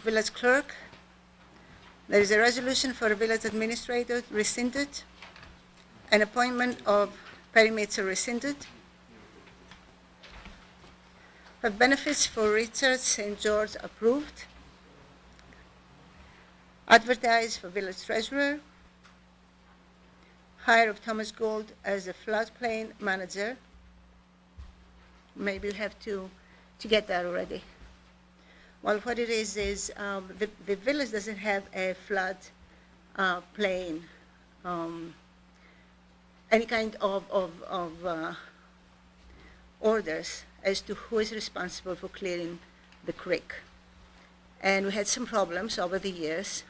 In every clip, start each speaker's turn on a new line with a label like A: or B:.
A: village clerk. There is a resolution for a village administrator rescinded. An appointment of perimeter rescinded. Have benefits for Richard St. George approved. Advertise for village treasurer. Hire of Thomas Gold as a floodplain manager. Maybe you have to get that already. Well, what it is the village doesn't have a flood plain, any kind of orders as to who is responsible for clearing the creek. And we had some problems over the years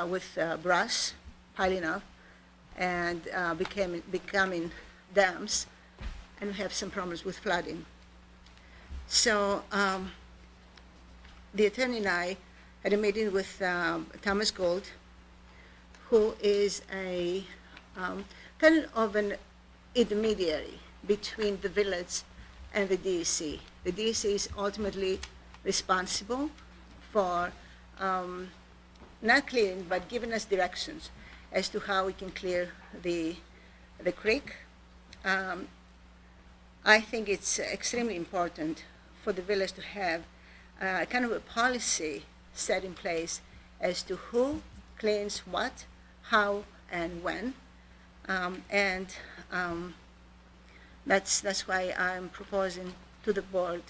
A: with brush piling up and becoming dams, and we have some problems with flooding. So the attorney and I had a meeting with Thomas Gold, who is a kind of an intermediary between the village and the DEC. The DEC is ultimately responsible for not clearing, but giving us directions as to how we can clear the creek. I think it's extremely important for the village to have kind of a policy set in place as to who cleans what, how, and when. That's why I'm proposing to the board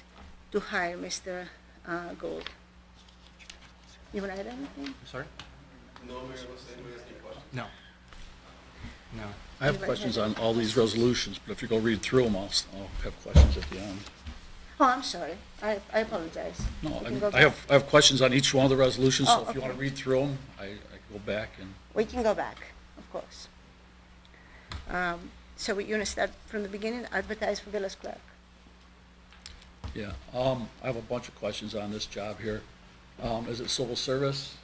A: to hire Mr. Gold. You want to add anything?
B: I'm sorry?
C: No, Mayor, unless anybody has any questions.
B: No. No.
D: I have questions on all these resolutions, but if you go read through them, I'll have questions at the end.
A: Oh, I'm sorry. I apologize.
D: No,
A: We can go
D: I have questions on each one of the resolutions, so
A: Oh,
D: if you want to
A: okay.
D: read through them, I can go back and,
A: We can go back, of course. So you want to start from the beginning, advertise for village clerk?
D: yeah. I have a bunch of questions on this job here. Is it civil service?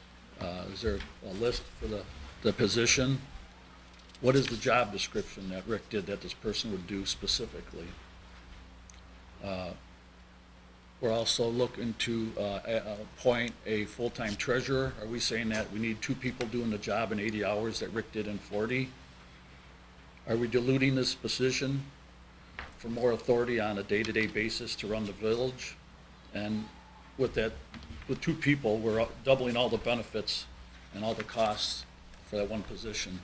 D: Is there a list for the position? What is the job description that Rick did that this person would do specifically? We're also looking to appoint a full-time treasurer. Are we saying that we need 2 people doing the job in 80 hours that Rick did in 40? Are we diluting this position for more authority on a day-to-day basis to run the village? And with 2 people, we're doubling all the benefits and all the costs for that one position.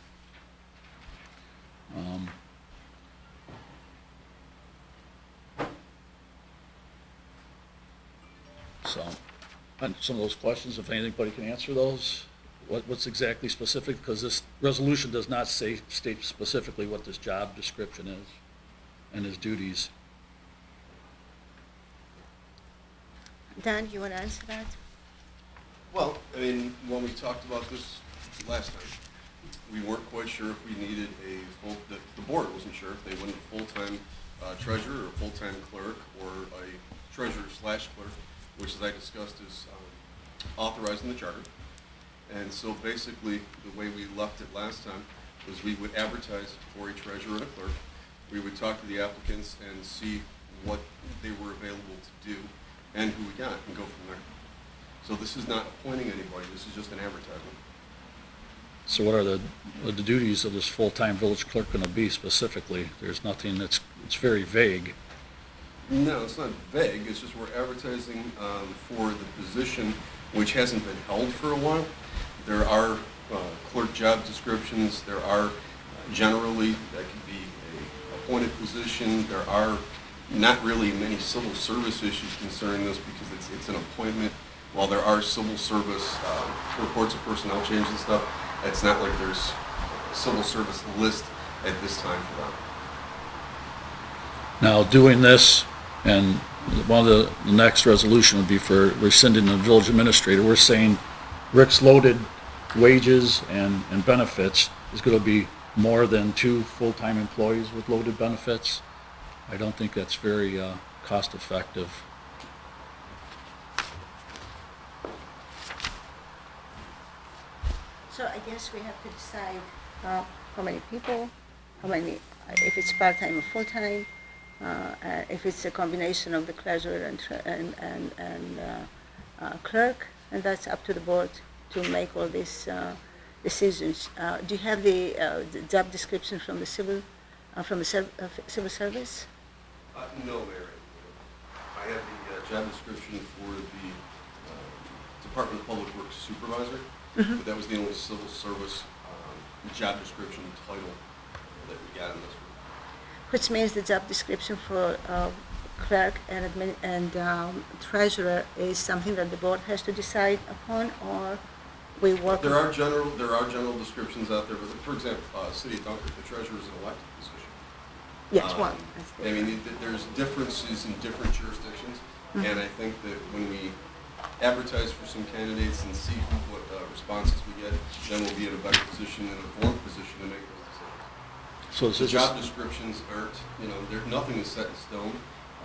D: So, and some of those questions, if anybody can answer those, what's exactly specific? Because this resolution does not state specifically what this job description is and his duties.
A: Dan, you want to answer that?
C: Well, I mean, when we talked about this last time, we weren't quite sure if we needed the board wasn't sure if they wanted a full-time treasurer or a full-time clerk or a treasurer/clerk, which, as I discussed, is authorized in the charter. And so basically, the way we left it last time was we would advertise for a treasurer and a clerk. We would talk to the applicants and see what they were available to do and who we got and go from there. So this is not appointing anybody, this is just an advertisement.
D: So what are the duties of this full-time village clerk going to be specifically? There's nothing it's very vague.
C: No, it's not vague, it's just we're advertising for the position which hasn't been held for a while. There are clerk job descriptions, there are generally, that could be a appointed position, there are not really many civil service issues concerning this because it's an appointment. While there are civil service reports of personnel change and stuff, it's not like there's a civil service list at this time for that.
D: Now, doing this, and one of the next resolution would be for rescinding the village administrator. We're saying Rick's loaded wages and benefits is going to be more than 2 full-time employees with loaded benefits. I don't think that's very cost-effective.
A: So I guess we have to decide how many people, if it's part-time or full-time, if it's a combination of the treasurer and clerk, and that's up to the board to make all these decisions. Do you have the job description from the civil service?
C: No, Mayor. I have the job description for the Department of Public Works Supervisor, but that was the only civil service job description title that we got in this one.
A: Which means the job description for clerk and treasurer is something that the board has to decide upon, or we work?
C: There are general descriptions out there, but for example, City of Dunkirk, the treasurer is an elected position.
A: Yes, one.
C: I mean, there's differences in different jurisdictions, and I think that when we advertise for some candidates and see what responses we get, then we'll be in a better position, in a informed position to make those decisions.
D: So is
C: The
D: this
C: job descriptions aren't, nothing is set in stone.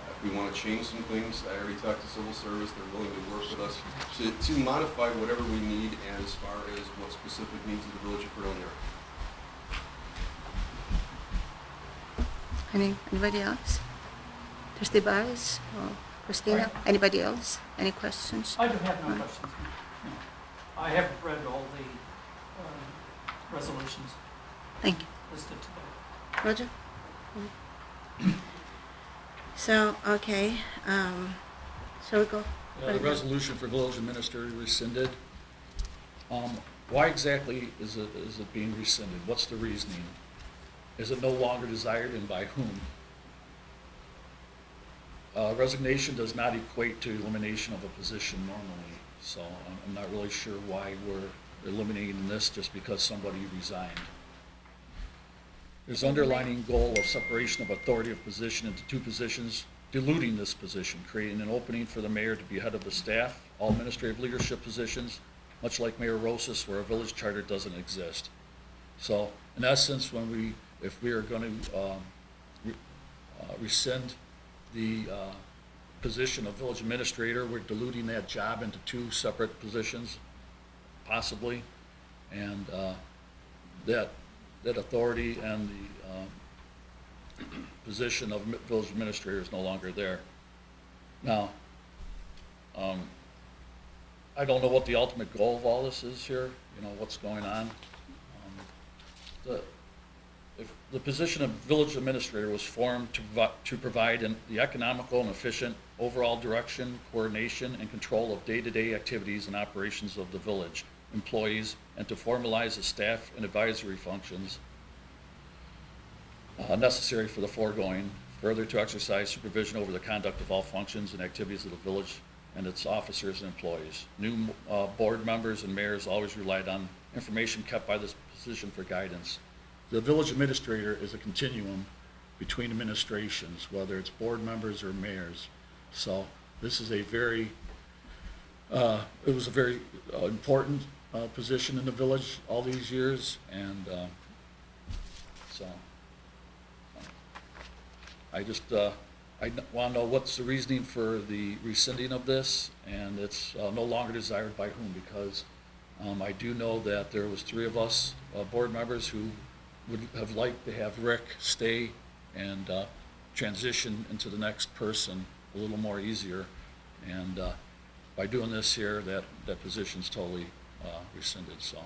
C: If we want to change some things, I already talked to civil service, they're willing to work with us to modify whatever we need as far as what specific needs of the village of Fredonia are.
A: Anybody else? Trustee Barnes or Christina? Anybody else? Any questions?
E: I do have no questions. No. I have read all the resolutions
A: Thank you.
E: listed today.
A: Roger? So, okay, shall we go?
D: The resolution for village administrator rescinded. Why exactly is it being rescinded? What's the reasoning? Is it no longer desired, and by whom? Resignation does not equate to elimination of a position normally, so I'm not really sure why we're eliminating this just because somebody resigned. There's underlining goal of separation of authority of position into two positions, diluting this position, creating an opening for the mayor to be head of the staff, all administrative leadership positions, much like Mayor Rosas, where a village charter doesn't exist. So, in essence, if we are going to rescind the position of village administrator, we're diluting that job into two separate positions, possibly, and that authority and the position of village administrator is no longer there. Now, I don't know what the ultimate goal of all this is here, what's going on. If the position of village administrator was formed to provide the economical and efficient overall direction, coordination, and control of day-to-day activities and operations of the village employees, and to formalize the staff and advisory functions necessary for the foregoing, further to exercise supervision over the conduct of all functions and activities of the village and its officers and employees. New board members and mayors always relied on information kept by this position for guidance. The village administrator is a continuum between administrations, whether it's board members or mayors. So this is it was a very important position in the village all these years, and so I just I want to know what's the reasoning for the rescinding of this, and it's no longer desired by whom, because I do know that there was 3 of us board members who would have liked to have Rick stay and transition into the next person a little more easier, and by doing this here, that position's totally rescinded. So,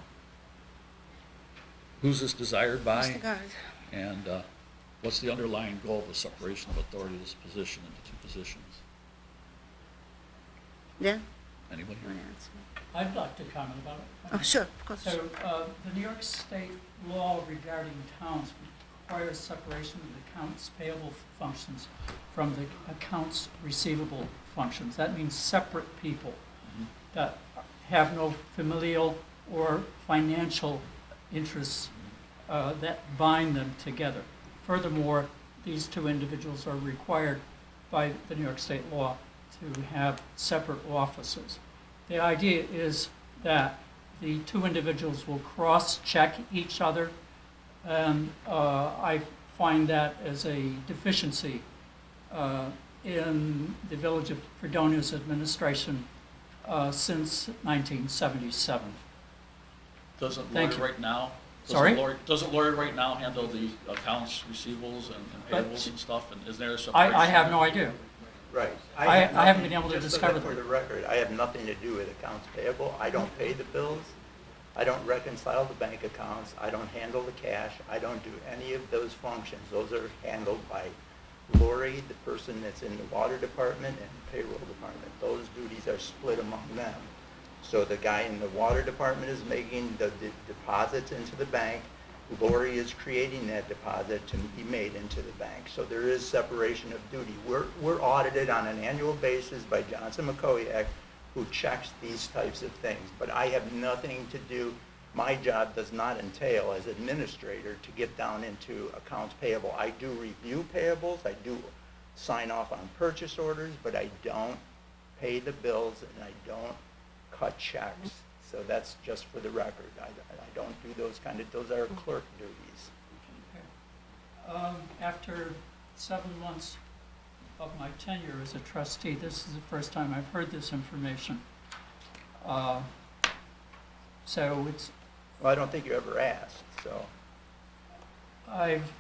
D: who's this desired by?
A: Mr. Guard.
D: And what's the underlying goal of the separation of authority of this position into 2 positions?
A: Yeah?
D: Anybody?
A: You want to answer?
E: I'd like to comment about it.
A: Oh, sure, of course.
E: So, the New York State law regarding towns requires separation of the accounts payable functions from the accounts receivable functions. That means separate people that have no familial or financial interests that bind them together. Furthermore, these 2 individuals are required by the New York State law to have separate offices. The idea is that the 2 individuals will cross-check each other, and I find that as a deficiency in the village of Fredonia's administration since 1977.
D: Doesn't
E: Thank
D: Lori
E: you.
D: right now?
E: Sorry?
D: Doesn't Lori right now handle the accounts receivables and
E: But
D: payables
E: she-
D: and stuff, and is there a separation?
E: I have no idea.
F: Right.
E: I haven't been able to
F: just so
E: discover
F: that for
E: them.
F: the record, I have nothing to do with accounts payable. I don't pay the bills. I don't reconcile the bank accounts. I don't handle the cash. I don't do any of those functions. Those are handled by Lori, the person that's in the water department, and the payroll department. Those duties are split among them. So the guy in the water department is making the deposits into the bank. Lori is creating that deposit to be made into the bank. So there is separation of duty. We're audited on an annual basis by Johnson McCoyak, who checks these types of things. But I have nothing to do, my job does not entail as administrator to get down into accounts payable. I do review payables, I do sign off on purchase orders, but I don't pay the bills and I don't cut checks. So that's just for the record. I don't do those those are clerk duties.
E: After 7 months of my tenure as a trustee, this is the first time I've heard this information. So it's,
F: Well, I don't think you ever asked, so.
E: I've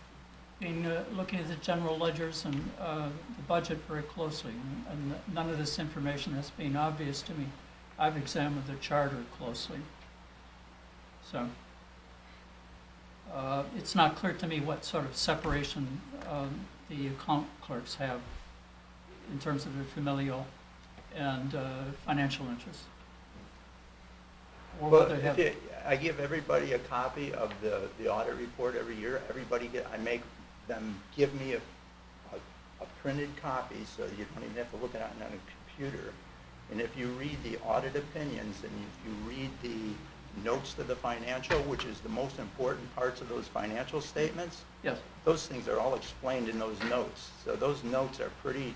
E: been looking at the general ledgers and the budget very closely, and none of this information has been obvious to me. I've examined the charter closely. So it's not clear to me what sort of separation the account clerks have in terms of their familial and financial interests. Or
F: Well,
E: whether they have,
F: I give everybody a copy of the audit report every year. I make them give me a printed copy so you don't even have to look at it on a computer. And if you read the audit opinions and if you read the notes to the financial, which is the most important parts of those financial statements,
E: yes,
F: those things are all explained in those notes. So those notes are pretty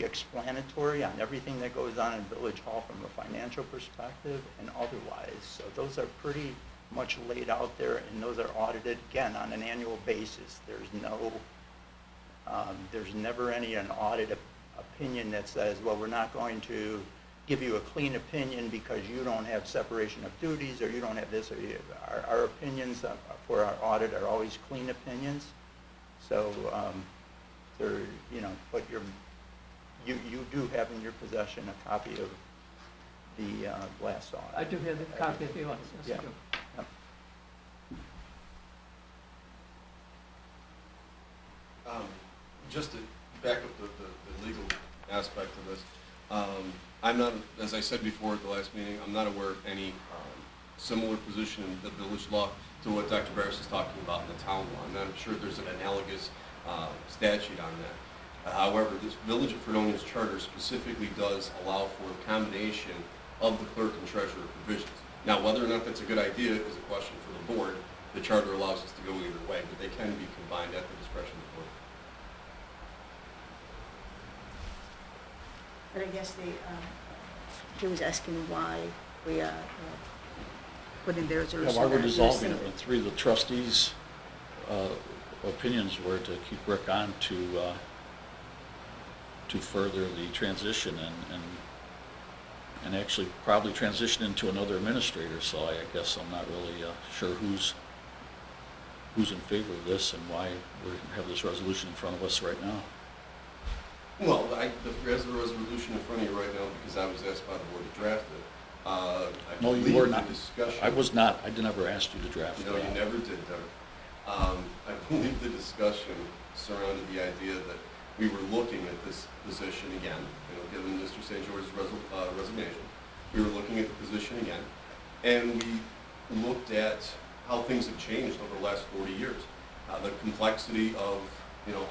F: explanatory on everything that goes on in Village Hall from a financial perspective and otherwise. So those are pretty much laid out there, and those are audited, again, on an annual basis. There's never an audit opinion that says, well, we're not going to give you a clean opinion because you don't have separation of duties or you don't have this or you. Our opinions for our audit are always clean opinions. So they're, but you do have in your possession a copy of the last audit.
E: I do have the copy of the audit, yes, I do.
F: Yep.
C: Just to back up the legal aspect of this, I'm not, as I said before at the last meeting, I'm not aware of any similar position in the village law to what Dr. Barris is talking about in the town law. I'm not sure there's an analogous statute on that. However, this Village of Fredonia's charter specifically does allow for a combination of the clerk and treasurer provisions. Now, whether or not that's a good idea is a question for the board. The charter allows us to go either way, but they can be combined at the discretion of the board.
A: But I guess he was asking why we are putting the
D: Yeah,
A: resolution.
D: why we're
A: as
D: dissolving it
A: rescinded.
D: when three of the trustees' opinions were to keep Rick on to further the transition and actually probably transition into another administrator. So I guess I'm not really sure who's in favor of this and why we have this resolution in front of us right now.
C: Well, there's a resolution in front of you right now because I was asked by the board to draft it. I
D: No, you
C: believe
D: were
C: the
D: not.
C: discussion-
D: I was not. I never asked you to draft.
C: No, you never did, Doug. I believe the discussion surrounded the idea that we were looking at this position again, given Mr. St. George's resignation. We were looking at the position again, and we looked at how things have changed over the last 40 years. The complexity of,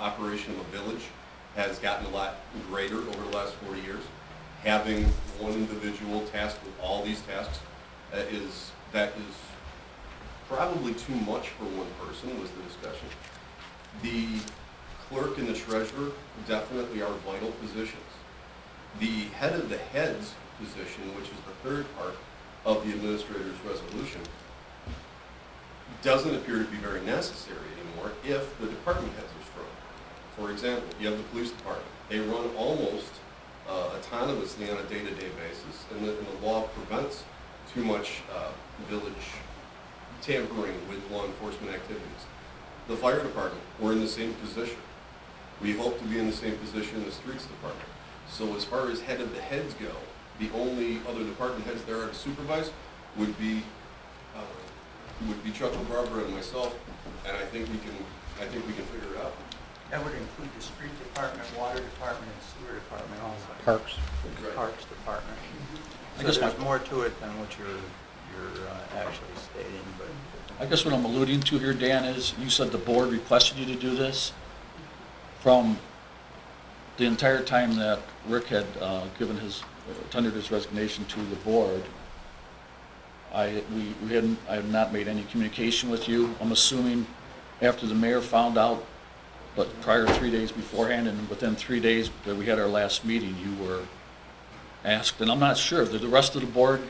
C: operation of a village has gotten a lot greater over the last 40 years. Having one individual tasked with all these tasks is probably too much for one person, was the discussion. The clerk and the treasurer definitely are vital positions. The head of the heads position, which is the third part of the administrator's resolution, doesn't appear to be very necessary anymore if the department heads are strong. For example, you have the police department. They run almost autonomously on a day-to-day basis, and the law prevents too much village tampering with law enforcement activities. The fire department, we're in the same position. We hope to be in the same position in the streets department. So as far as head of the heads go, the only other department heads there are to supervise would be Chuck LaBarbera and myself, and I think we can figure it out.
F: That would include the street department, water department, and sewer department also.
B: Parks.
C: Right.
F: Parks department.
D: I
F: So
D: guess
F: there's
D: my-
F: more to it than what you're actually stating, but
D: I guess what I'm alluding to here, Dan, is you said the board requested you to do this. From the entire time that Rick had tendered his resignation to the board, I have not made any communication with you. I'm assuming after the mayor found out, but prior 3 days beforehand, and within 3 days that we had our last meeting, you were asked, and I'm not sure, did the rest of the board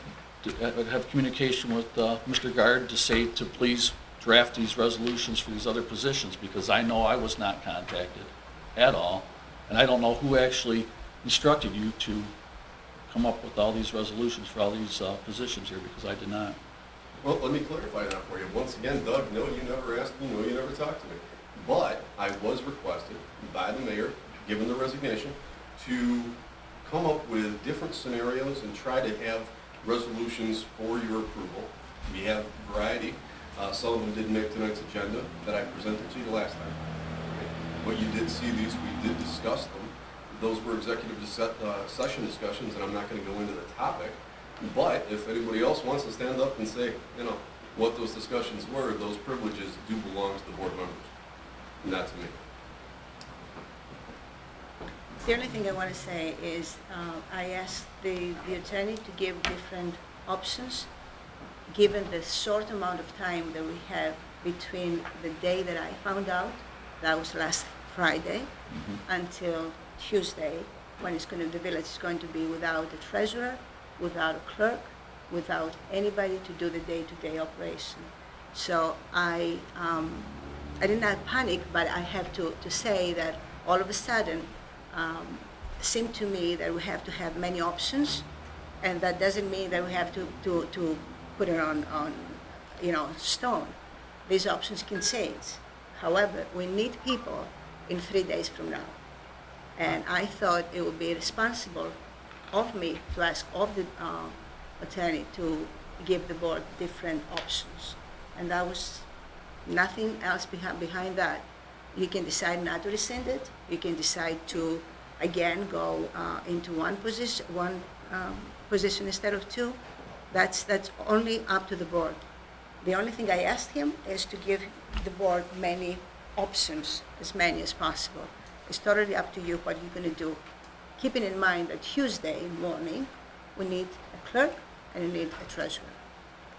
D: have communication with Mr. Guard to say to please draft these resolutions for these other positions? Because I know I was not contacted at all, and I don't know who actually instructed you to come up with all these resolutions for all these positions here, because I did not.
C: Well, let me clarify that for you. Once again, Doug, no, you never asked me, no, you never talked to me. But I was requested by the mayor, given the resignation, to come up with different scenarios and try to have resolutions for your approval. We have variety. Some of them didn't make tonight's agenda that I presented to you last time. But you did see these, we did discuss them. Those were executive session discussions, and I'm not going to go into the topic. But if anybody else wants to stand up and say, what those discussions were, those privileges do belong to the board members, not to me.
A: The only thing I want to say is I asked the attorney to give different options, given the short amount of time that we have between the day that I found out, that was last Friday, until Tuesday, when the village is going to be without a treasurer, without a clerk, without anybody to do the day-to-day operation. So I did not panic, but I have to say that all of a sudden, seemed to me that we have to have many options, and that doesn't mean that we have to put it on stone. These options can change. However, we need people in 3 days from now. And I thought it would be responsible of me to ask of the attorney to give the board different options. And that was nothing else behind that. You can decide not to rescind it. You can decide to, again, go into one position instead of two. That's only up to the board. The only thing I asked him is to give the board many options, as many as possible. It's totally up to you what you're going to do. Keeping in mind that Tuesday morning, we need a clerk and we need a treasurer.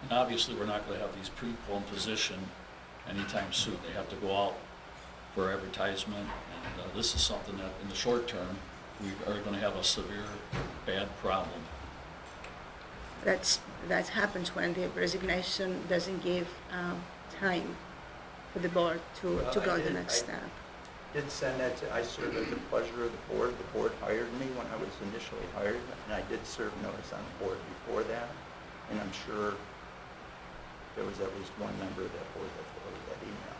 D: And obviously, we're not going to have these people in position anytime soon. They have to go out for advertisement, and this is something that, in the short term, we are going to have a severe, bad problem.
A: That happens when the resignation doesn't give time for the board to go to the next step.
F: I did send that I served at the pleasure of the board. The board hired me when I was initially hired, and I did serve notice on the board before that. And I'm sure there was at least one member of that board that forwarded that email.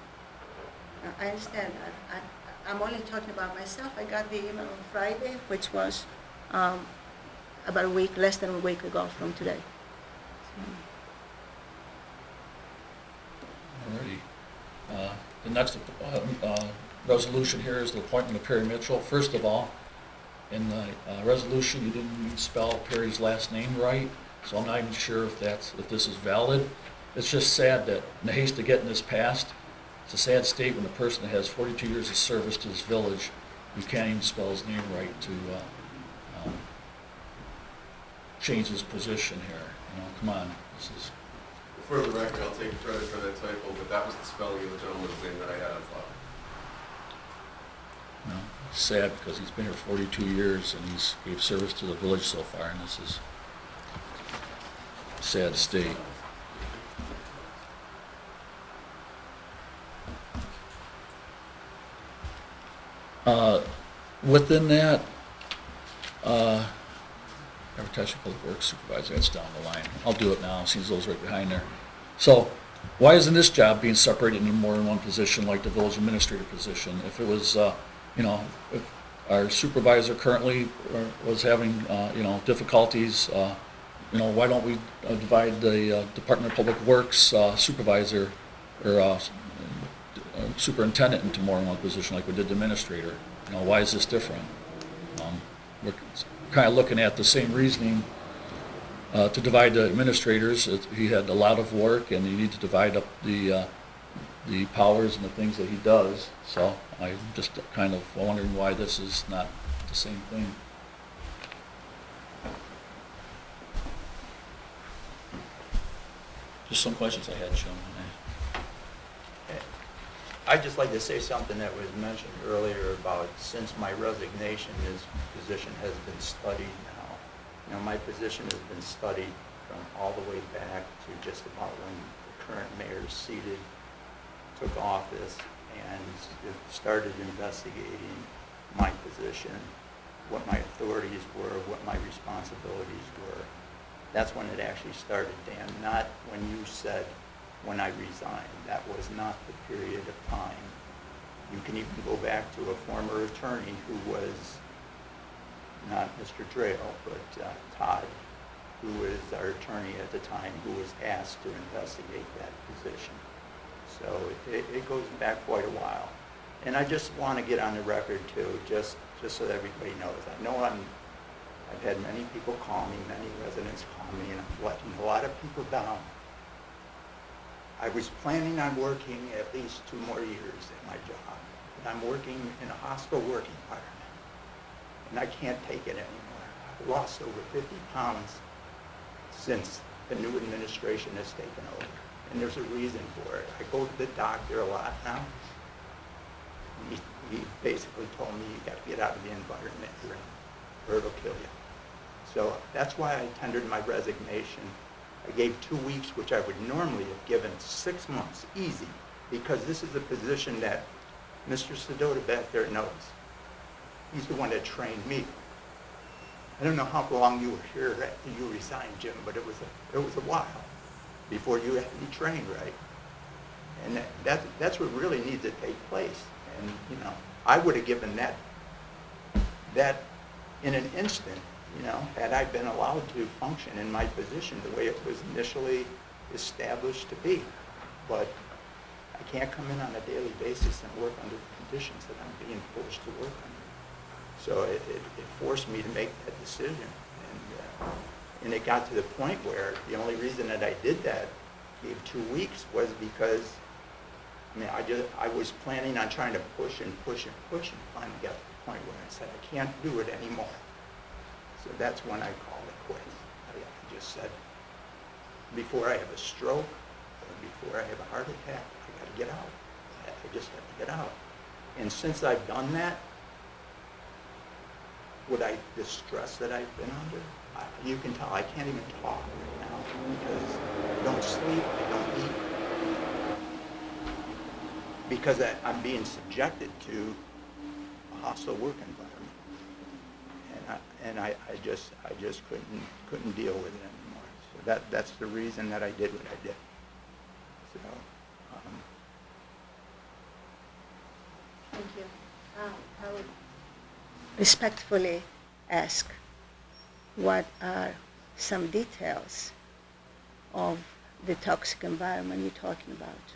A: I understand that. I'm only talking about myself. I got the email on Friday, which was about less than a week ago from today.
D: Alrighty. The next resolution here is the appointment of Perry Mitchell. First of all, in the resolution, you didn't spell Perry's last name right, so I'm not even sure if this is valid. It's just sad that in the haste of getting this passed, it's a sad state when a person that has 42 years of service to this village, you can't even spell his name right to change his position here. Come on, this is.
C: For the record, I'll take credit for that typo, but that was the spelling of the gentleman's name that I had on file.
D: It's sad because he's been here 42 years and he's gave service to the village so far, and this is a sad state. Within that, advertising public works supervisor, that's down the line. I'll do it now, since those right behind there. So, why isn't this job being separated into more than one position like the village administrator position? If it was you know, if our supervisor currently was having, you know, difficulties, you know, why don't we divide the Department of Public Works supervisor or superintendent into more than one position like we did the administrator? You know, why is this different? We're kind of looking at the same reasoning to divide the administrators. He had a lot of work and you need to divide up the powers and the things that he does. So I'm just kind of wondering why this is not the same thing. Just some questions I had, Sean.
F: I'd just like to say something that was mentioned earlier about since my resignation, this position has been studied now. You know, my position has been studied from all the way back to just about when the current mayor seated, took office, and started investigating my position, what my authorities were, what my responsibilities were. That's when it actually started, Dan, not when you said, when I resigned. That was not the period of time. You can even go back to a former attorney who was not Mr. Drayle, but Todd, who was our attorney at the time, who was asked to investigate that position. So it goes back quite a while. And I just want to get on the record too, just so that everybody knows. I know I've had many people call me, many residents call me, and I'm letting a lot of people down. I was planning on working at least 2 more years at my job. And I'm working in a hostile work environment. And I can't take it anymore. I've lost over 50 pounds since the new administration has taken over. And there's a reason for it. I go to the doctor a lot now. He basically told me, you got to get out of the environment you're in, or it'll kill you. So that's why I tendered my resignation. I gave 2 weeks, which I would normally have given 6 months, easy, because this is a position that Mr. Sedota back there knows. He's the one that trained me. I don't know how long you were here after you resigned, Jim, but it was a while before you had to be trained right. And that's what really needs to take place. And you know, I would have given that in an instant. You know, had I been allowed to function in my position the way it was initially established to be. But I can't come in on a daily basis and work under the conditions that I'm being forced to work under. So it forced me to make that decision. And it got to the point where the only reason that I did that, gave 2 weeks, was because, I mean, I was planning on trying to push and finally got to the point where I said, I can't do it anymore. So that's when I called it quits. I just said, before I have a stroke, or before I have a heart attack, I got to get out. I just have to get out. And since I've done that, the stress that I've been under, you can tell I can't even talk right now because I don't sleep, I don't eat, because I'm being subjected to a hostile work environment. And I just couldn't deal with it anymore. So that's the reason that I did what I did. So.
A: Thank you. I would respectfully ask, what are some details of the toxic environment you're talking about?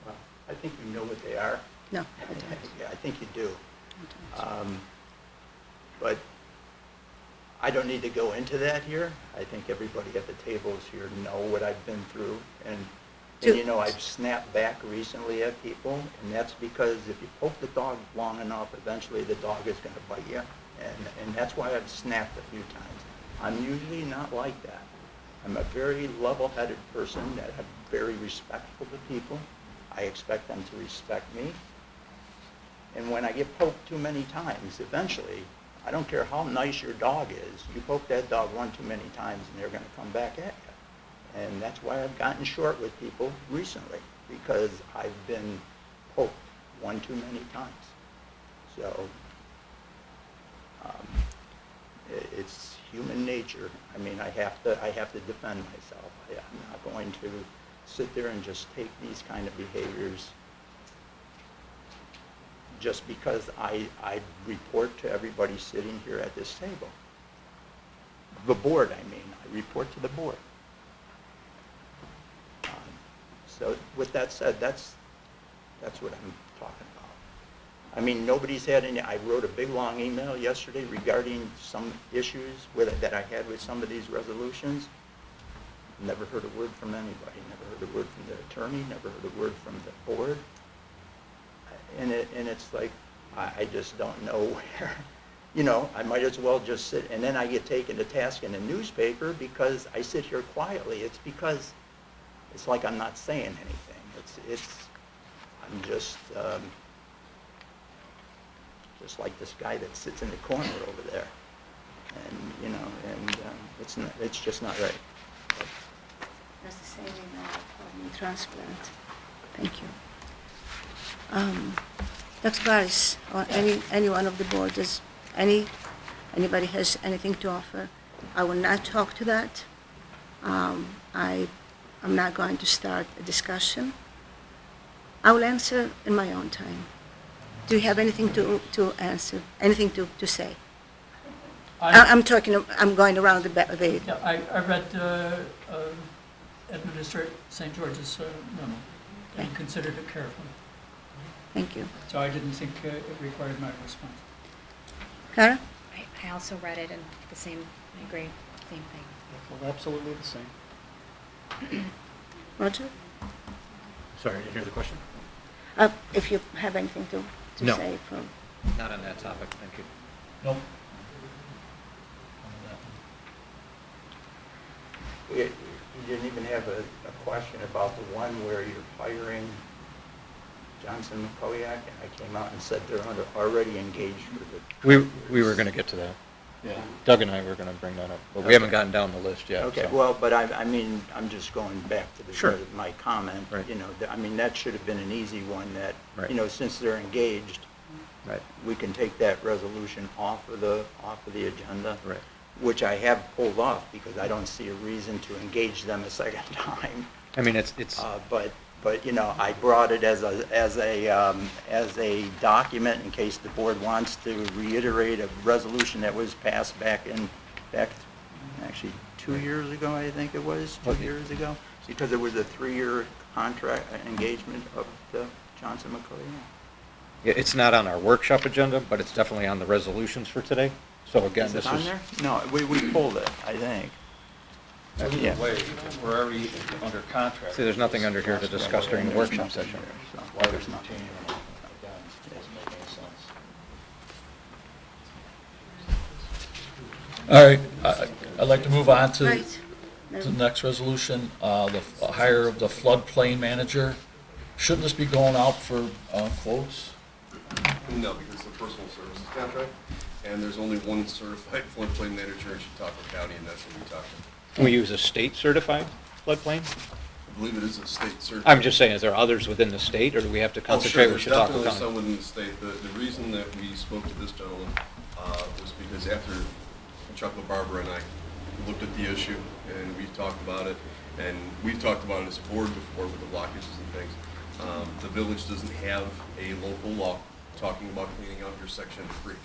F: Well, I think you know what they are.
A: No, I don't.
F: Yeah, I think you do.
A: I don't.
F: But I don't need to go into that here. I think everybody at the tables here know what I've been through. And you know, I've snapped back recently at people, and that's because if you poke the dog long enough, eventually the dog is going to bite you. And that's why I've snapped a few times. I'm usually not like that. I'm a very level-headed person that I'm very respectful to people. I expect them to respect me. And when I get poked too many times, eventually, I don't care how nice your dog is, you poke that dog one too many times and they're going to come back at you. And that's why I've gotten short with people recently, because I've been poked one too many times. So it's human nature. I mean, I have to defend myself. I'm not going to sit there and just take these kind of behaviors just because I report to everybody sitting here at this table. The board, I mean, I report to the board. So with that said, that's what I'm talking about. I mean, nobody's had any, I wrote a big, long email yesterday regarding some issues that I had with some of these resolutions. Never heard a word from anybody, never heard a word from the attorney, never heard a word from the board. And it's like, I just don't know where, you know, I might as well just sit, and then I get taken to task in the newspaper because I sit here quietly. It's because it's like I'm not saying anything. I'm just like this guy that sits in the corner over there. And, you know, it's just not right. But
A: That's the same in kidney transplant. Thank you. Dr. Barris, or any one of the board, does anybody has anything to offer? I will not talk to that. I'm not going to start a discussion. I will answer in my own time. Do you have anything to answer, anything to say? I'm going around the
E: Yeah, I read Administrator St. George's memo and
A: Okay.
E: considered it carefully.
A: Thank you.
E: So I didn't think it required my response.
A: Kara?
G: I also read it and I agree, same thing.
B: I feel absolutely the same.
A: Roger?
B: Sorry, did you hear the question?
A: If you have anything to
B: No.
A: say from...
B: Not on that topic, thank you.
D: Nope.
F: you didn't even have a question about the one where you're hiring Johnson McCoyak, and I came out and said they're already engaged with it.
B: We were going to get to that.
D: Yeah.
B: Doug and I were going to bring that up, but we haven't gotten down the list yet.
F: Okay,
B: so.
F: well, but I mean, I'm just going back to
B: Sure.
F: my comment.
B: Right.
F: You know, I mean, that should have been an easy one that,
B: Right.
F: you know, since they're engaged,
B: Right.
F: we can take that resolution off of the agenda.
B: Right.
F: Which I have pulled off because I don't see a reason to engage them a second time.
B: I mean, it's
F: But you know, I brought it as a document in case the board wants to reiterate a resolution that was passed back actually 2 years ago, I think it was, 2
B: Okay.
F: years ago, because it was a 3-year contract engagement of the Johnson McCoy.
B: yeah, it's not on our workshop agenda, but it's definitely on the resolutions for today. So again,
F: Is
B: this
F: it on
B: is
F: there? No, we pulled it, I think. Yeah.
D: Either way, we're already under contract.
B: See, there's nothing under here to discuss during the workshop session.
D: Why there's nothing again, doesn't make any sense. All right, I'd like to move on to
A: Right.
D: the next resolution, the hire of the floodplain manager. Shouldn't this be going out for quotes?
C: No, because it's a personal services contract, and there's only one certified floodplain manager in Chautauqua County, and that's what we talked about.
B: Can we use a state certified floodplain?
C: I believe it is a state certified.
B: I'm just saying, is there others within the state, or do we have to
C: Oh,
B: concentrate
C: sure,
B: with
C: there's
B: Chautauqua
C: definitely some
B: County?
C: within the state. The reason that we spoke to this gentleman was because after Chuck LaBarbera and I looked at the issue, and we talked about it, and we've talked about it as a board before with the blockages and things. The village doesn't have a local law talking about cleaning out your section of the creek.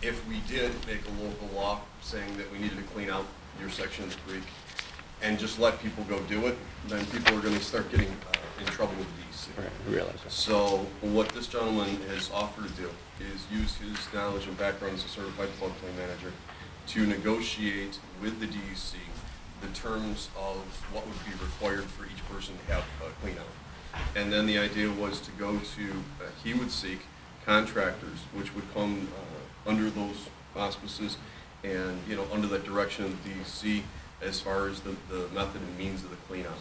C: If we did make a local law saying that we needed to clean out your section of the creek and just let people go do it, then people are going to start getting in trouble with the DEC.
B: Right, I realize that.
C: So what this gentleman has offered to do is use his knowledge and background as a certified floodplain manager to negotiate with the DEC the terms of what would be required for each person to have a clean out. And then the idea was to go to, he would seek contractors, which would come under those auspices and, you know, under that direction of the DEC as far as the method and means of the clean out.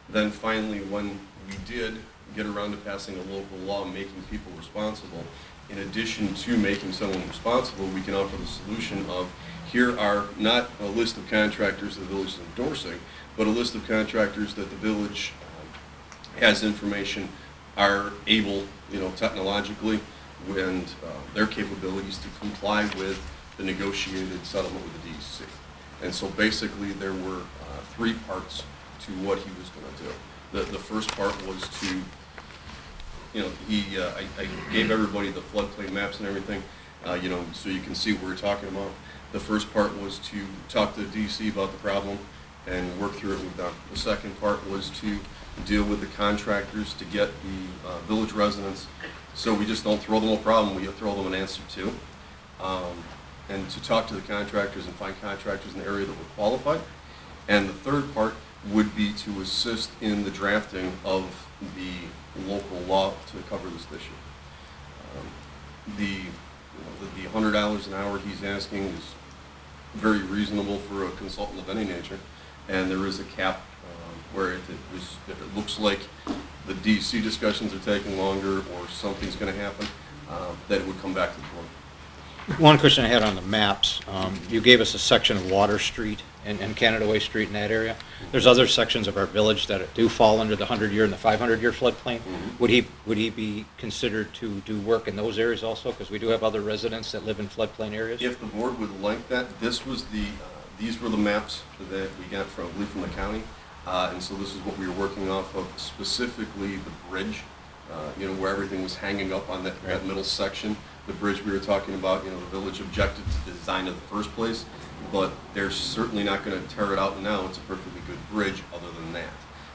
C: Then finally, when we did get around to passing a local law making people responsible, in addition to making someone responsible, we can offer the solution of, here are not a list of contractors the village is endorsing, but a list of contractors that the village has information are able, you know, technologically and their capabilities to comply with the negotiated settlement with the DEC. And so basically there were 3 parts to what he was going to do. The first part was to I gave everybody the floodplain maps and everything, so you can see what we're talking about. The first part was to talk to the DC about the problem and work through it with them. The second part was to deal with the contractors to get the village residents, so we just don't throw them a problem, we throw them an answer too. And to talk to the contractors and find contractors in the area that were qualified. And the third part would be to assist in the drafting of the local law to cover this issue. The $100 an hour he's asking is very reasonable for a consultant of any nature, and there is a cap where if it looks like the DC discussions are taking longer or something's going to happen, that it would come back to the board.
B: One question I had on the maps, you gave us a section of Water Street and Canada Way Street in that area. There's other sections of our village that do fall under the 100-year and the 500-year floodplain.
C: Mhm.
B: Would he be considered to do work in those areas also? Because we do have other residents that live in floodplain areas.
C: If the board would like that, these were the maps that we got from, I believe, from the county. And so this is what we were working off of, specifically the bridge, where everything was hanging up on that middle section. The bridge we were talking about, the village objected to the design in the first place, but they're certainly not going to tear it out now. It's a perfectly good bridge other than that.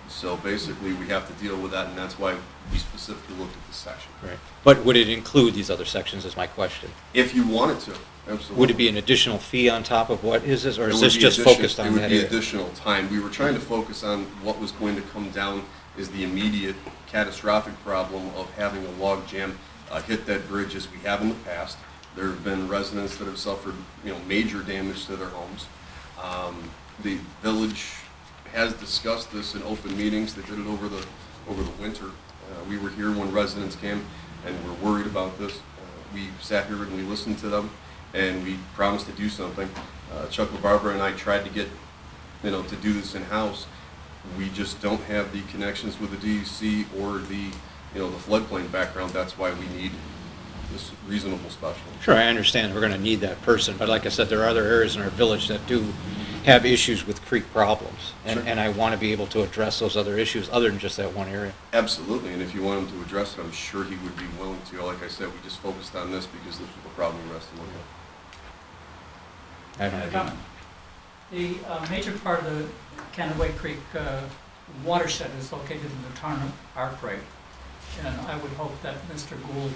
C: So basically, we have to deal with that, and that's why we specifically looked at this section.
B: Right. But would it include these other sections is my question.
C: If you wanted to, absolutely.
B: Would it be an additional fee on top of what is this, or is
C: It
B: this
C: would be
B: just focused on that
C: It would be
B: area?
C: additional time. We were trying to focus on what was going to come down is the immediate catastrophic problem of having a log jam hit that bridge as we have in the past. There have been residents that have suffered, major damage to their homes. The village has discussed this in open meetings. They did it over the winter. We were here when residents came and were worried about this. We sat here and we listened to them, and we promised to do something. Chuck LaBarbera and I tried to get, to do this in-house. We just don't have the connections with the DEC or the floodplain background. That's why we need this reasonable specialist.
B: Sure, I understand we're going to need that person, but like I said, there are other areas in our village that do have issues with creek problems,
C: Sure.
B: and I want to be able to address those other issues other than just that one area.
C: Absolutely, and if you want him to address it, I'm sure he would be willing to. Like I said, we just focused on this because this was the problem we were asked to look at.
B: I don't
E: A
B: know.
E: comment. The major part of the Canaway Creek watershed is located in the town of Arkwright, and I would hope that Mr. Gould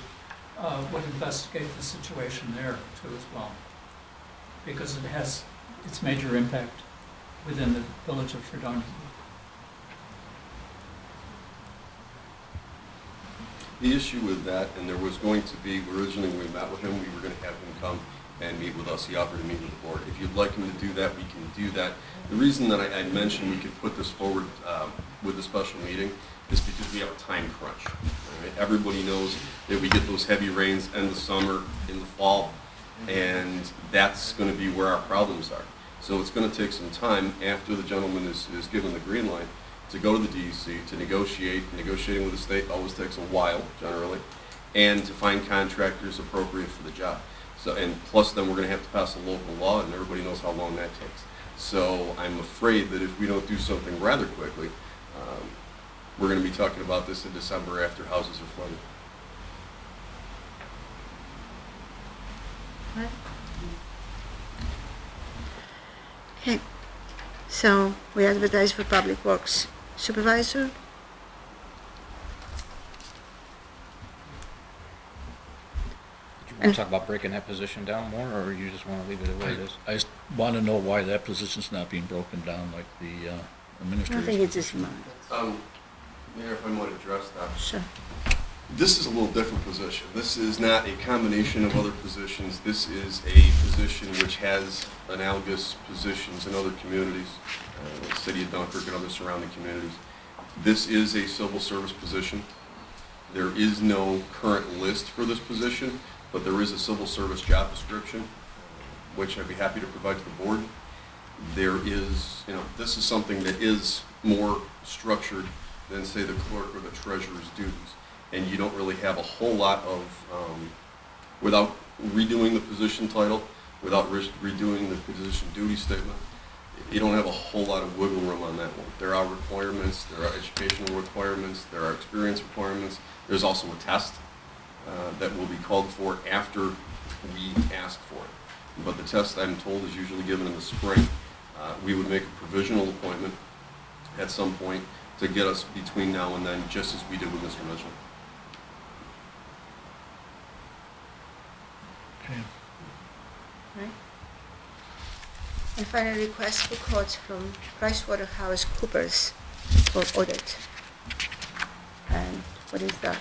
E: would investigate the situation there too as well, because it has its major impact within the village of Fredonia.
C: The issue with that, and there was going to be, originally when we met with him, we were going to have him come and meet with us. He offered to meet with the board. If you'd like him to do that, we can do that. The reason that I mentioned we could put this forward with a special meeting is because we have a time crunch. Right? Everybody knows that we get those heavy rains in the summer, in the fall, and that's going to be where our problems are. So it's going to take some time after the gentleman is given the green light to go to the DEC to negotiate. Negotiating with the state always takes a while, generally, and to find contractors appropriate for the job. So, and plus then we're going to have to pass a local law, and everybody knows how long that takes. So I'm afraid that if we don't do something rather quickly, we're going to be talking about this in December after houses are flooded.
A: Okay, so we advertise for Public Works Supervisor.
B: Do you want to talk about breaking that position down more, or you just want to leave it the way it is?
D: I want to know why that position's not being broken down like the
A: I
D: administrator's.
A: think it's this month.
C: Mayor, if I might address that.
A: Sure.
C: This is a little different position. This is not a combination of other positions. This is a position which has analogous positions in other communities, the city of Dunkirk and other surrounding communities. This is a civil service position. There is no current list for this position, but there is a civil service job description, which I'd be happy to provide to the board. There is, this is something that is more structured than, say, the clerk or the treasurer's duties. And you don't really have a whole lot of, without redoing the position title, without redoing the position duty statement, you don't have a whole lot of wiggle room on that one. There are requirements, there are educational requirements, there are experience requirements. There's also a test that will be called for after we ask for it. But the test, I'm told, is usually given in the spring. We would make a provisional appointment at some point to get us between now and then, just as we did with Mr. Mitchell.
D: Okay.
A: Right? And final request for quotes from PricewaterhouseCoopers for audit. And what is that?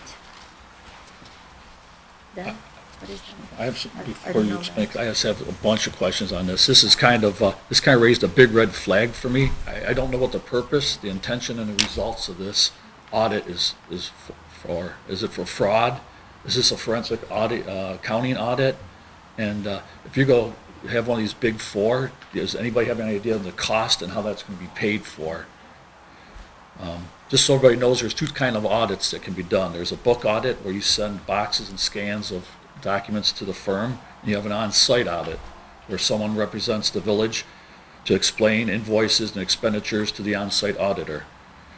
A: Dan, what is that?
D: I have some,
A: I
D: before
A: don't
D: you
A: know
D: explain,
A: that.
D: I just have a bunch of questions on this. This kind of raised a big red flag for me. I don't know what the purpose, the intention, and the results of this audit is for. Is it for fraud? Is this a forensic audit, accounting audit? And if you go have one of these big four, does anybody have any idea of the cost and how that's going to be paid for? Just so everybody knows, there's two kind of audits that can be done. There's a book audit where you send boxes and scans of documents to the firm, and you have an on-site audit where someone represents the village to explain invoices and expenditures to the on-site auditor.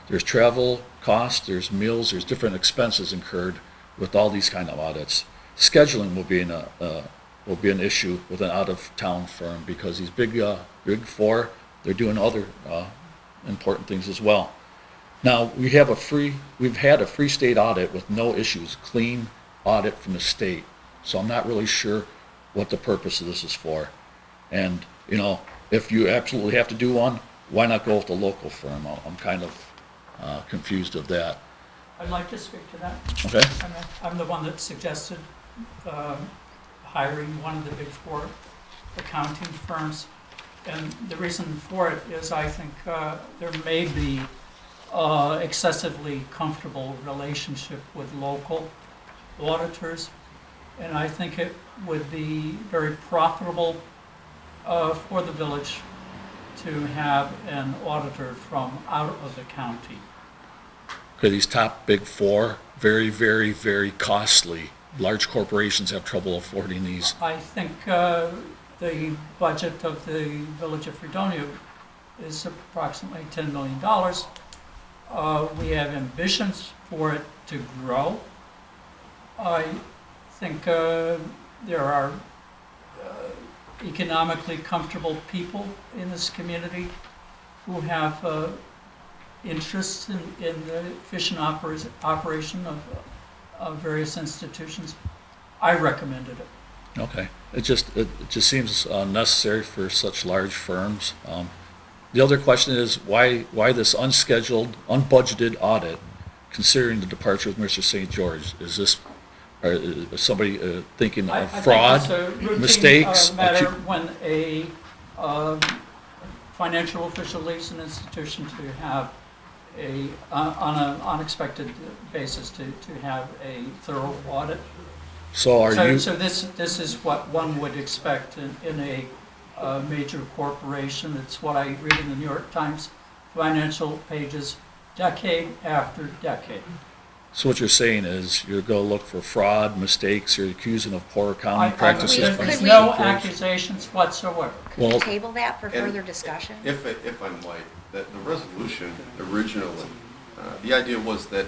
D: There's travel costs, there's meals, there's different expenses incurred with all these kind of audits. Scheduling will be an issue with an out-of-town firm because these big four, they're doing other important things as well. Now, we've had a free state audit with no issues, clean audit from the state. So I'm not really sure what the purpose of this is for. And, if you absolutely have to do one, why not go with the local firm? I'm kind of confused of that.
E: I'd like to speak to that.
D: Okay?
E: I'm the one that suggested hiring one of the big four accounting firms. And the reason for it is I think there may be excessively comfortable relationship with local auditors. And I think it would be very profitable for the village to have an auditor from out of the county.
D: Okay, these top big four, very, very, very costly. Large corporations have trouble affording these.
E: I think the budget of the village of Fredonia is approximately $10 million. We have ambitions for it to grow. I think there are economically comfortable people in this community who have interests in the efficient operation of various institutions. I recommended it.
D: Okay, it just seems unnecessary for such large firms. The other question is why this unscheduled, unbudgeted audit, considering the departure of Mr. St. George? Is this is somebody thinking of fraud,
E: I think it's a routine,
D: mistakes?
E: matter when a financial official leaves an institution to have on an unexpected basis to have a thorough audit.
D: So
E: So this is what one would expect in a major corporation. It's what I read in the New York Times financial pages, decade after decade.
D: So what you're saying is you're going to look for fraud, mistakes, you're accusing of poor accounting practices.
G: Could
E: There's
G: we-
E: no accusations whatsoever.
G: Could we
D: Well-
G: table that for
C: And
G: further discussion?
C: If I might, that the resolution originally, the idea was that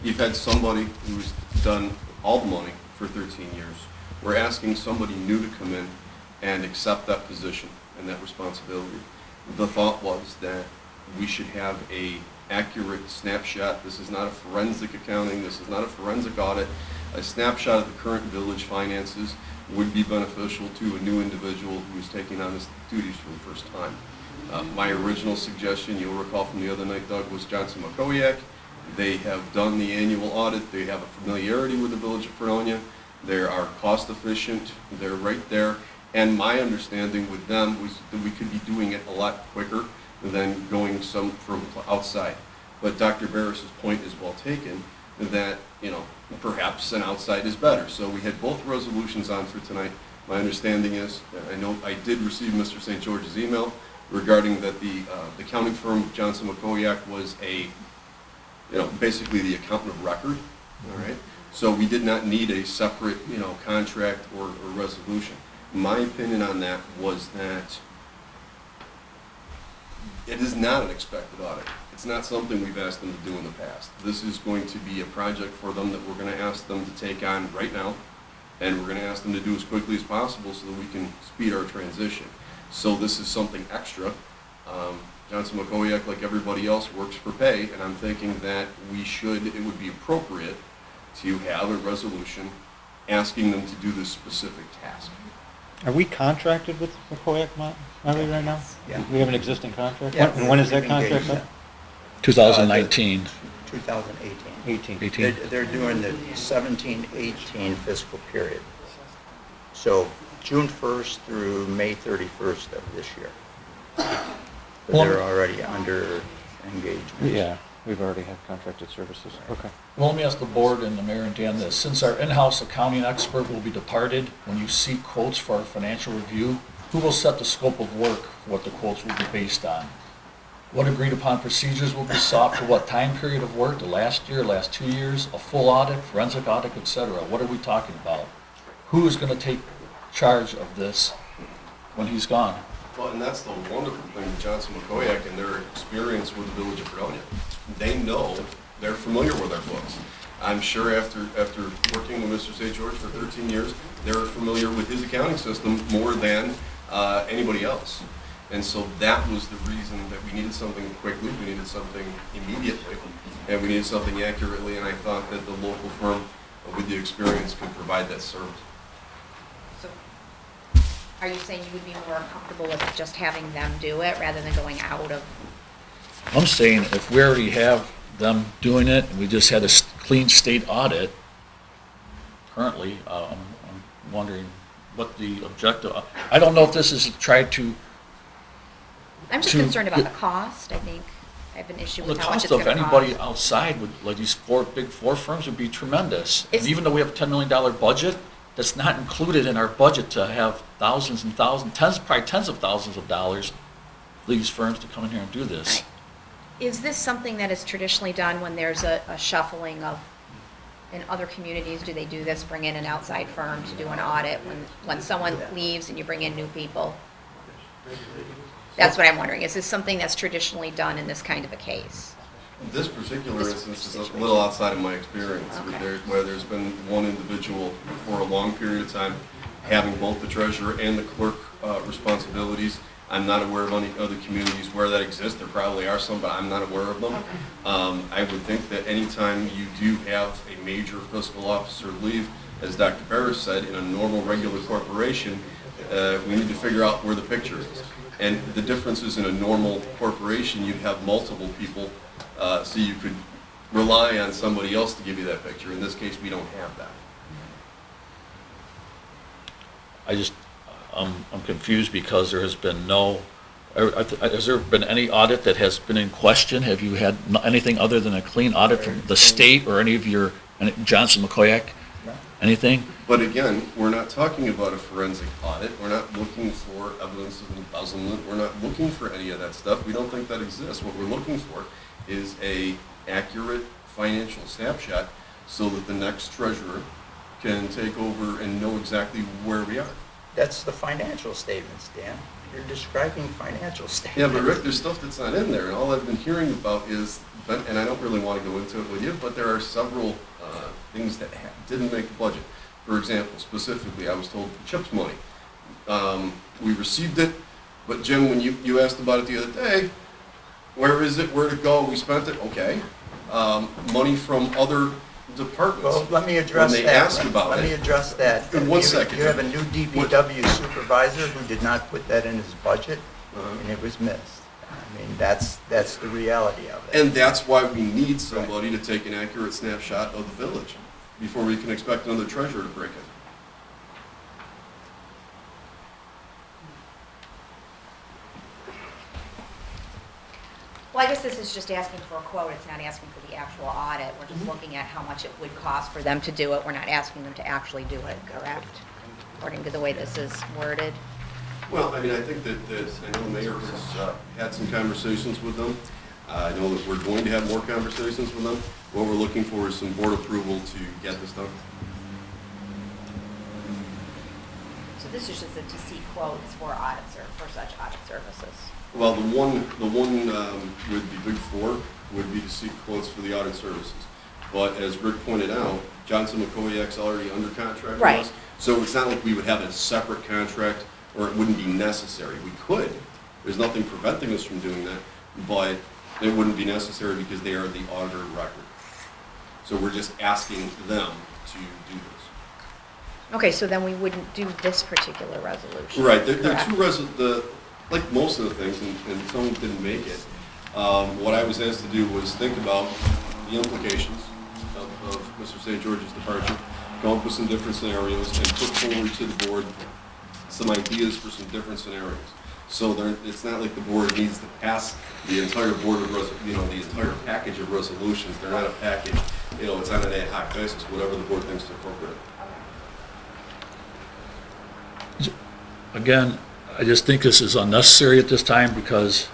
C: you've had somebody who's done all the money for 13 years. We're asking somebody new to come in and accept that position and that responsibility. The thought was that we should have a accurate snapshot. This is not a forensic accounting. This is not a forensic audit. A snapshot of the current village finances would be beneficial to a new individual who is taking on his duties for the first time. My original suggestion, you'll recall from the other night, Doug, was Johnson McCoyak. They have done the annual audit. They have a familiarity with the village of Fredonia. They are cost efficient. They're right there. And my understanding with them was that we could be doing it a lot quicker than going some from outside. But Dr. Barris's point is well taken, that, perhaps an outside is better. So we had both resolutions on for tonight. My understanding is, I know I did receive Mr. St. George's email regarding that the accounting firm Johnson McCoyak was basically the accountant of record, all right? So we did not need a separate, contract or resolution. My opinion on that was that It is not an expected audit. It's not something we've asked them to do in the past. This is going to be a project for them that we're going to ask them to take on right now, and we're going to ask them to do as quickly as possible so that we can speed our transition. So this is something extra. Johnson McCoyak, like everybody else, works for pay, and I'm thinking that it would be appropriate to have a resolution asking them to do this specific task.
B: Are we contracted with McCoyak Motley right now?
F: Yeah.
B: We have an existing contract?
F: Yeah.
B: And when is that
F: We've
B: contract
F: engaged
B: up?
D: 2019,
F: 2018.
B: 18.
F: They're doing the 17-18 fiscal period. So June 1st through May 31st of this year. But
D: Well-
F: they're already under engagement.
B: Yeah, we've already had contracted services. Okay.
D: well, let me ask the board and the mayor and Dan this. Since our in-house accounting expert will be departed, when you seek quotes for our financial review, who will set the scope of work for what the quotes will be based on? What agreed upon procedures will be sought for what time period of work, the last year, last 2 years, a full audit, forensic audit, et cetera? What are we talking about? Who is going to take charge of this when he's gone?
C: Well, and that's the wonderful thing with Johnson McCoyak and their experience with the village of Fredonia. They know, they're familiar with our books. I'm sure after working with Mr. St. George for 13 years, they're familiar with his accounting system more than anybody else. And so that was the reason that we needed something quickly, we needed something immediately, and we needed something accurately, and I thought that the local firm with the experience could provide that service.
G: So, are you saying you would be more comfortable with just having them do it rather than going out of?
D: I'm saying if we already have them doing it, and we just had a clean state audit currently, I'm wondering what the objective, I don't know if this is to try to,
G: I'm just
D: to
G: concerned about
D: get-
G: the cost, I think. I have an issue
D: the
G: with how much
D: cost
G: it's
D: of
G: gonna
D: anybody
G: cost.
D: outside with, like these big four firms would be tremendous. And
G: Is-
D: even though we have a $10 million budget, that's not included in our budget to have thousands and thousands, probably tens of thousands of dollars for these firms to come in here and do this.
G: Is this something that is traditionally done when there's a shuffling of, in other communities, do they do this, bring in an outside firm to do an audit when someone leaves and you bring in new people? That's what I'm wondering. Is this something that's traditionally done in this kind of a case?
C: This particular
G: This
C: instance is a
G: situation.
C: little outside of my experience,
G: Okay.
C: where there's been one individual for a long period of time having both the treasurer and the clerk responsibilities. I'm not aware of any other communities where that exists. There probably are some, but I'm not aware of them. I would think that anytime you do have a major fiscal officer leave, as Dr. Barris said, in a normal, regular corporation, we need to figure out where the picture is. And the difference is in a normal corporation, you'd have multiple people, so you could rely on somebody else to give you that picture. In this case, we don't have that.
D: I'm confused because there has been has there been any audit that has been in question? Have you had anything other than a clean audit from the state or any of your, Johnson McCoyak? Anything?
C: But again, we're not talking about a forensic audit. We're not looking for evidence of embezzlement. We're not looking for any of that stuff. We don't think that exists. What we're looking for is a accurate financial snapshot so that the next treasurer can take over and know exactly where we are.
F: That's the financial statements, Dan. You're describing financial
C: Yeah,
F: statements.
C: but Rick, there's stuff that's not in there, and all I've been hearing about is, and I don't really want to go into it with you, but there are several things that didn't make the budget. For example, specifically, I was told CHIPS money. We received it, but Jim, when you asked about it the other day, where is it, where'd it go, we spent it, okay. Money from other departments.
F: Well, let me address that.
C: When they ask about
F: Let me
C: it,
F: address that.
C: In one second.
F: You have a new DPW supervisor who did not put that in his budget, and it was missed. I mean, that's the reality of it.
C: and that's why we need somebody to take an accurate snapshot of the village before we can expect another treasurer to break it.
G: Well, I guess this is just asking for a quote. It's not asking for the actual audit. We're just looking at how much it would cost for them to do it. We're not asking them to actually do it, correct? According to the way this is worded.
C: Well, I mean, I think that I know the mayor has had some conversations with them. I know that we're going to have more conversations with them. What we're looking for is some board approval to get this done.
H: So
G: this is just to seek quotes for audits or for such audit services.
C: Well, the one with the big four would be to seek quotes for the audit services. But as Rick pointed out, Johnson McCoyak's already under contract with
G: Right.
C: us. So it's not like we would have a separate contract, or it wouldn't be necessary. We could. There's nothing preventing us from doing that, but it wouldn't be necessary because they are the auditor of record. So we're just asking them to do this.
G: Okay, so then we wouldn't do this particular resolution.
C: Right, there are
G: Correct.
C: two like most of the things, and some didn't make it. What I was asked to do was think about the implications of Mr. St. George's departure, come up with some different scenarios, and put forward to the board some ideas for some different scenarios. So it's not like the board needs to pass the entire the entire package of resolutions. They're not a package, it's on an ad hoc basis, whatever the board thinks is appropriate.
D: Again, I just think this is unnecessary at this time because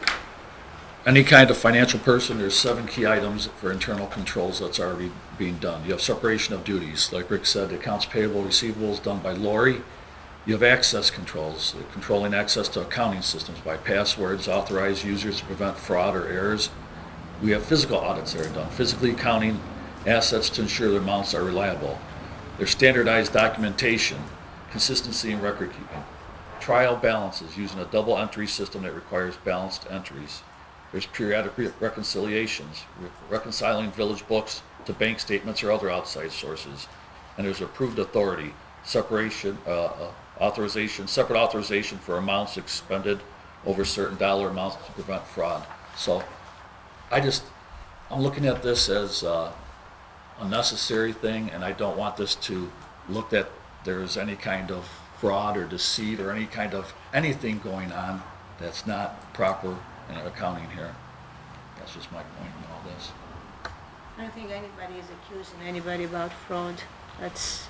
D: any kind of financial person, there's 7 key items for internal controls that's already being done. You have separation of duties. Like Rick said, the accounts payable, receivables done by Lori. You have access controls, controlling access to accounting systems by passwords, authorized users to prevent fraud or errors. We have physical audits that are done, physically counting assets to ensure the amounts are reliable. There's standardized documentation, consistency in record keeping. Trial balances using a double entry system that requires balanced entries. There's periodic reconciliations, reconciling village books to bank statements or other outside sources. And there's approved authority, separation, separate authorization for amounts expended over certain dollar amounts to prevent fraud. So I'm looking at this as a necessary thing, and I don't want this to look that there's any kind of fraud or deceit or any kind of anything going on that's not proper in accounting here. That's just my point in all this.
A: I don't think anybody is accusing anybody about fraud. That's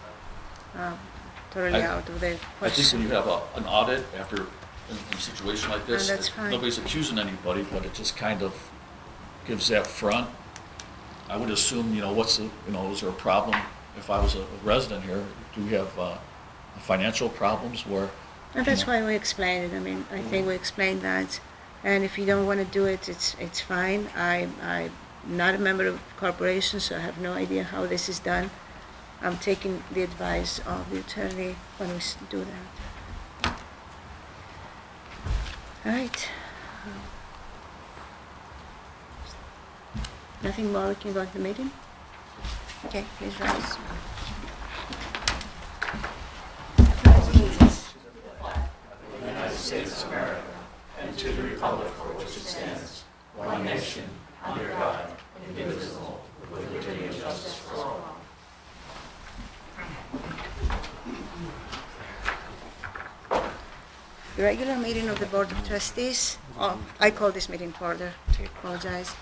A: totally out of the
D: I think
A: question.
D: when you have an audit after in a situation like this,
A: that's fine.
D: nobody's accusing anybody, but it just kind of gives that front. I would assume, is there a problem if I was a resident here? Do we have financial problems where?
A: And that's why we explained it. I mean, I think we explained that. And if you don't want to do it, it's fine. I'm not a member of the corporation, so I have no idea how this is done. I'm taking the advice of the attorney when we do that. All right. Nothing more we can go to the meeting? Okay, please rise. The regular meeting of the Board of Trustees, I call this meeting to order, I apologize,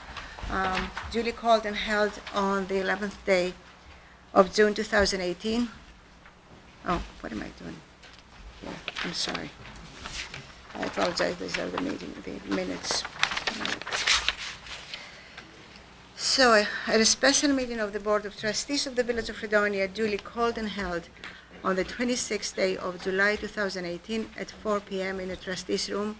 A: duly called and held on the 11th day of June 2018. Oh, what am I doing? Yeah, I'm sorry. I apologize, these are the minutes. So, at a special meeting of the Board of Trustees of the Village of Fredonia, duly called and held on the 26th day of July 2018 at 4 p.m. in the Trustees Room,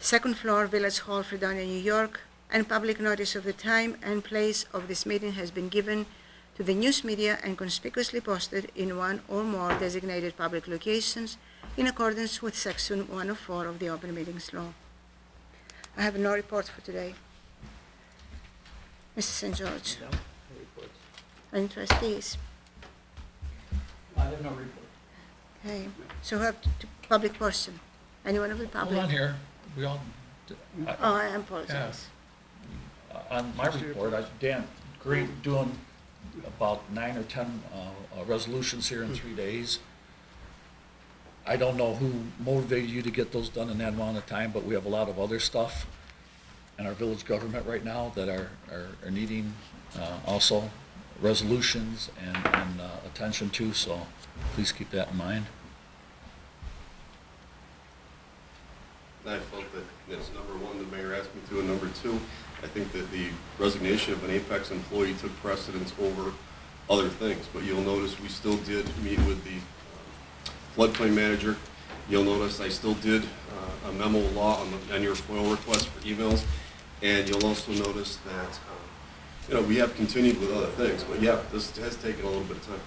A: 2nd floor, Village Hall, Fredonia, New York, and public notice of the time and place of this meeting has been given to the news media and conspicuously posted in one or more designated public locations in accordance with Section 104 of the Open Meetings Law. I have no report for today. Mr. St. George.
F: No reports.
A: Any trustees?
E: I have no report.
A: Okay, so we have public portion. Anyone of the public?
D: Hold on here. We all,
A: Oh, I apologize.
D: on my report, Dan Green doing about 9 or 10 resolutions here in 3 days. I don't know who motivated you to get those done in that amount of time, but we have a lot of other stuff in our village government right now that are needing also resolutions and attention to, so please keep that in mind.
C: I felt that that's number one, the mayor asked me to, and number two, I think that the resignation of an Apex employee took precedence over other things. But you'll notice we still did meet with the floodplain manager You'll notice I still did a memo law on your FOIL request for emails, and you'll also notice that, we have continued with other things, but yeah, this has taken a little bit of time.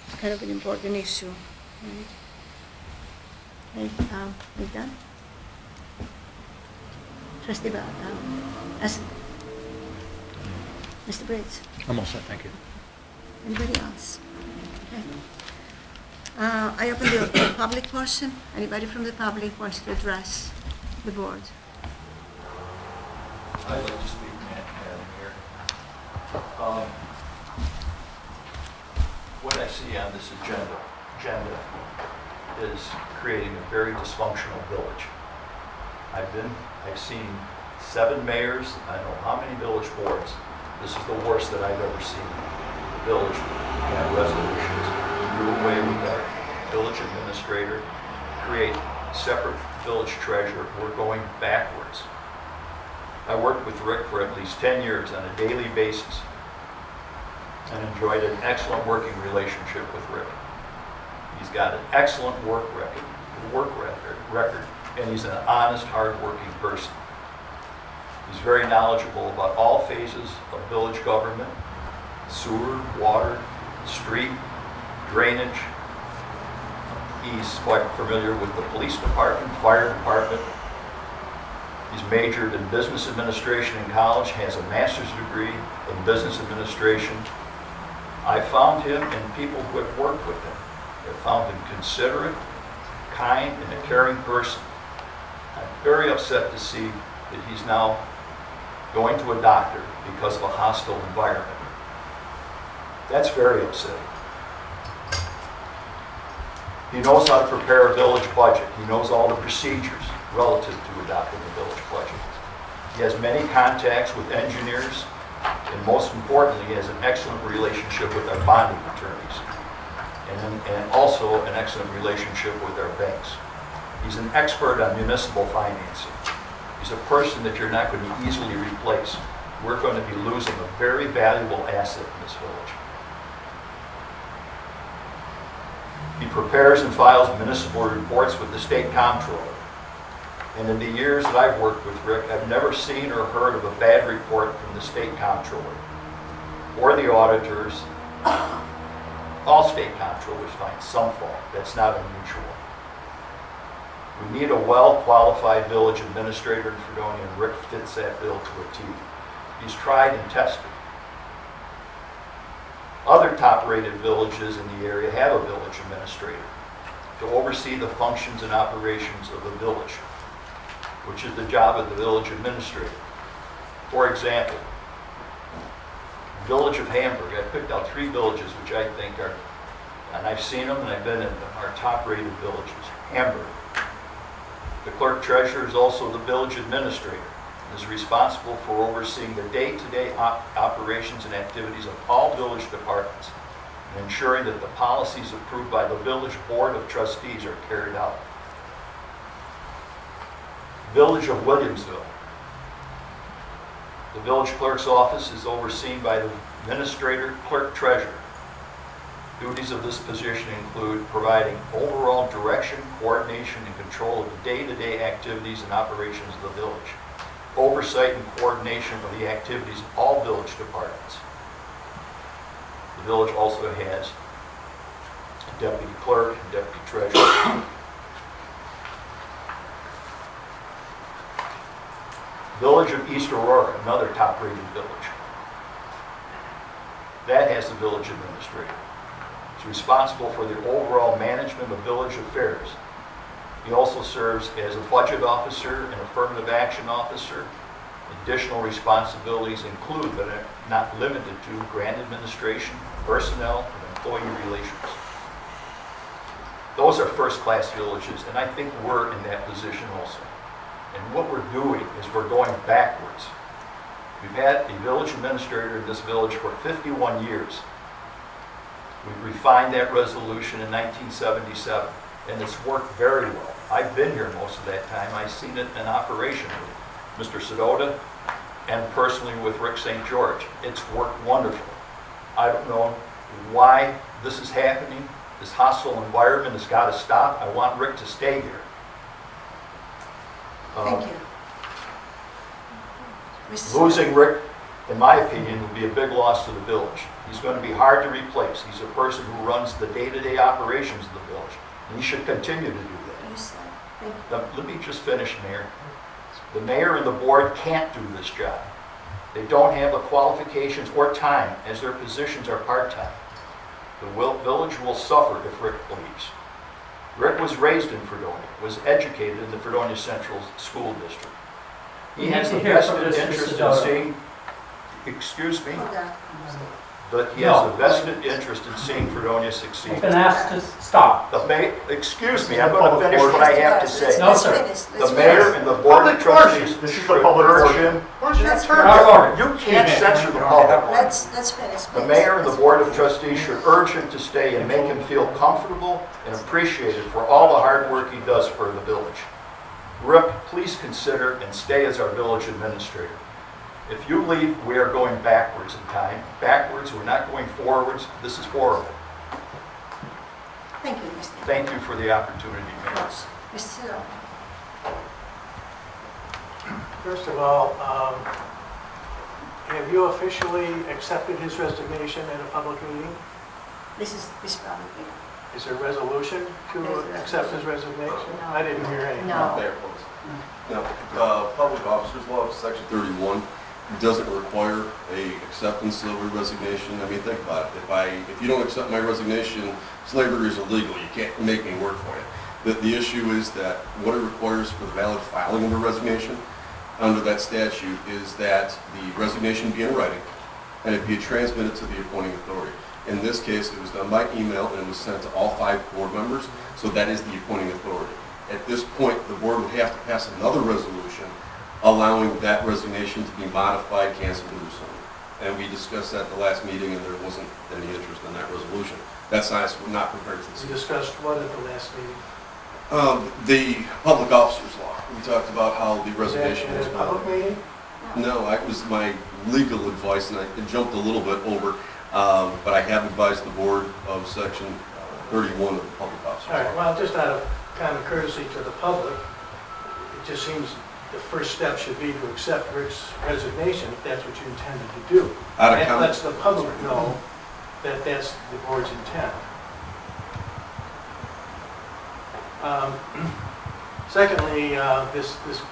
A: It's kind of an important issue. Right? Okay, we done? Trustee Mr. Briggs,
D: I'm all set, thank you.
A: anybody else? Okay. I open the public portion. Anybody from the public wants to address the board?
H: I'd like to speak, Madam Mayor. What I see on this agenda is creating a very dysfunctional village. I've seen 7 mayors, I know how many village boards. This is the worst that I've ever seen. The village have resolutions, do away with our village administrator, create separate village treasurer. We're going backwards. I worked with Rick for at least 10 years on a daily basis and enjoyed an excellent working relationship with Rick. He's got an excellent work record, and he's an honest, hard-working person. He's very knowledgeable about all phases of village government: sewer, water, street, drainage. He's quite familiar with the police department, fire department. He's majored in business administration in college, has a master's degree in business administration. I found him and people who have worked with him. I found him considerate, kind, and a caring person. I'm very upset to see that he's now going to a doctor because of a hostile environment. That's very upsetting. He knows how to prepare a village budget. He knows all the procedures relative to adopting a village budget. He has many contacts with engineers, and most importantly, he has an excellent relationship with our bonding attorneys, and also an excellent relationship with our banks. He's an expert on municipal financing. He's a person that you're not going to easily replace. We're going to be losing a very valuable asset in this village. He prepares and files municipal reports with the state comptroller. And in the years that I've worked with Rick, I've never seen or heard of a bad report from the state comptroller or the auditors. All state comptrollers find some fault. That's not unusual. We need a well-qualified village administrator in Fredonia, and Rick fits that bill to a T. He's tried and tested. Other top-rated villages in the area have a village administrator to oversee the functions and operations of the village, which is the job of the village administrator. For example, Village of Hamburg. I picked out 3 villages which I think are, and I've seen them and I've been in them, are top-rated villages. Hamburg. The clerk treasurer is also the village administrator and is responsible for overseeing the day-to-day operations and activities of all village departments and ensuring that the policies approved by the village board of trustees are carried out. Village of Williamsville. The village clerk's office is overseen by the administrator clerk treasurer. Duties of this position include providing overall direction, coordination, and control of the day-to-day activities and operations of the village, oversight and coordination of the activities of all village departments. The village also has a deputy clerk and deputy treasurer. Village of East Aurora, another top-rated village. That has the village administrator. He's responsible for the overall management of village affairs. He also serves as a budget officer and affirmative action officer. Additional responsibilities include, but are not limited to, grant administration, personnel, and employee relations. Those are first-class villages, and I think we're in that position also. And what we're doing is we're going backwards. We've had a village administrator in this village for 51 years. We refined that resolution in 1977, and it's worked very well. I've been here most of that time. I've seen it in operation with Mr. Sedota and personally with Rick St. George. It's worked wonderfully. I don't know why this is happening. This hostile environment has got to stop. I want Rick to stay here.
A: Thank you. Mr.
H: Losing Rick, in my opinion, would be a big loss to the village. He's going to be hard to replace. He's a person who runs the day-to-day operations of the village. And he should continue to do that.
A: You said, thank you.
H: Now, let me just finish, Mayor. The mayor and the board can't do this job. They don't have the qualifications or time, as their positions are part-time. The village will suffer if Rick leaves. Rick was raised in Fredonia, was educated in the Fredonia Central School District. He
E: We
H: has
E: need
H: a
E: to hear from
H: vested
E: Mr.
H: interest in
E: Sedano.
H: seeing, excuse me,
A: Hold on.
H: but he has
E: No.
H: a vested interest in seeing Fredonia
E: You've
H: succeed.
E: been asked to stop.
H: Excuse me, I'm going to finish what I have to say.
E: No, sir.
H: The mayor and the board of trustees
I: This is
H: should
I: the public
H: urge
I: portion.
H: him.
I: Where's your
A: Let's
I: turn?
E: Out of order.
H: You can't censor the public.
A: Let's finish,
H: The
A: please.
H: mayor and the board of trustees should urge him to stay and make him feel comfortable and appreciated for all the hard work he does for the village. Rick, please consider and stay as our village administrator. If you leave, we are going backwards in time. Backwards, we're not going forwards. This is horrible.
A: Thank you, Mr.
H: Thank you for the opportunity,
A: Of
H: Mayor.
A: course. Mr. Sedano.
I: First of all, have you officially accepted his resignation at a public meeting?
A: This is public meeting.
I: Is there a resolution to
A: There's a
I: accept his resignation?
G: No.
I: I didn't hear any.
G: No.
C: Mayor, please. Now, Public Officers Law, Section 31, doesn't require a acceptance of a resignation. I mean, think about it. If you don't accept my resignation, slavery is illegal. You can't make me work for you. The issue is that what it requires for the valid filing of a resignation under that statute is that the resignation be in writing and it be transmitted to the appointing authority. In this case, it was done by email and it was sent to all 5 board members, so that is the appointing authority. At this point, the board would have to pass another resolution allowing that resignation to be modified, canceled, or rescinded. And we discussed that at the last meeting and there wasn't any interest in that resolution. That's nice, we're not prepared for this.
I: We discussed what at the last meeting?
C: The Public Officers Law. We talked about how the
I: Was that
C: resignation
I: in
C: was
I: a public meeting?
C: No, it was my legal advice, and I jumped a little bit over, but I have advised the board of Section 31 of the Public Officers
I: All right,
C: Law.
I: well, just out of common courtesy to the public, it just seems the first step should be to accept Rick's resignation if that's what you intended to do.
C: Out of
I: That
C: common-
I: lets the public know that that's the board's intent. Secondly, I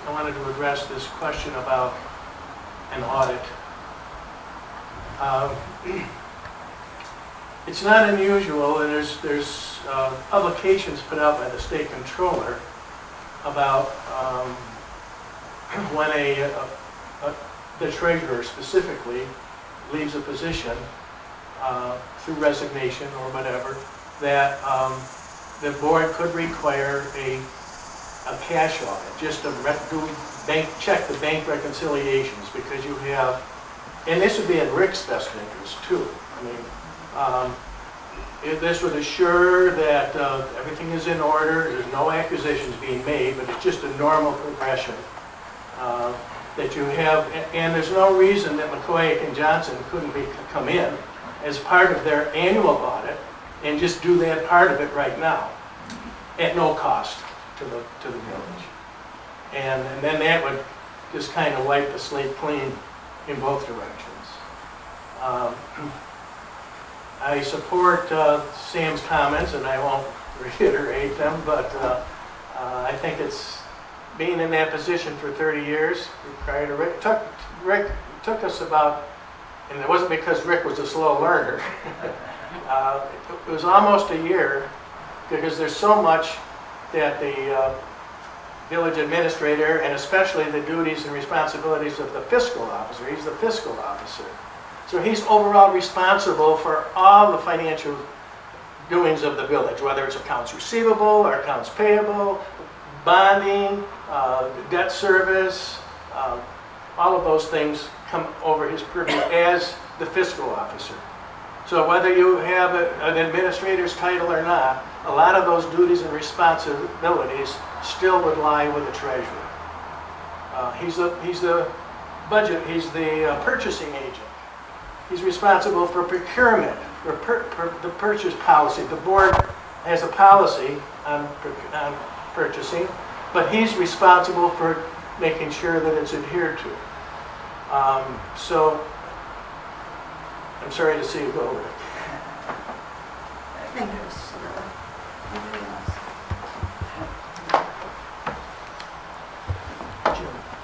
I: wanted to address this question about an audit. It's not unusual, and there's publications put out by the state controller about when the treasurer specifically leaves a position through resignation or whatever, that the board could require a cash audit, just to check the bank reconciliations, because you have, and this would be in Rick's best interest too. I mean, this would assure that everything is in order, there's no accusations being made, but it's just a normal progression that you have, and there's no reason that McCoy and Johnson couldn't come in as part of their annual audit and just do that part of it right now at no cost to the village. And then that would just kind of wipe the slate clean in both directions. I support Sam's comments, and I won't reiterate them, but I think it's being in that position for 30 years prior to Rick took us about, and it wasn't because Rick was a slow learner. It was almost a year, because there's so much that the village administrator, and especially the duties and responsibilities of the fiscal officer, he's the fiscal officer. So he's overall responsible for all the financial doings of the village, whether it's accounts receivable or accounts payable, bonding, debt service, all of those things come over his purview as the fiscal officer. So whether you have an administrator's title or not, a lot of those duties and responsibilities still would lie with the treasurer. He's the purchasing agent. He's responsible for procurement, for the purchase policy. The board has a policy on purchasing, but he's responsible for making sure that it's adhered to. So, I'm sorry to see you go, Rick.
A: Thank you, Mr. Silva. Anybody else?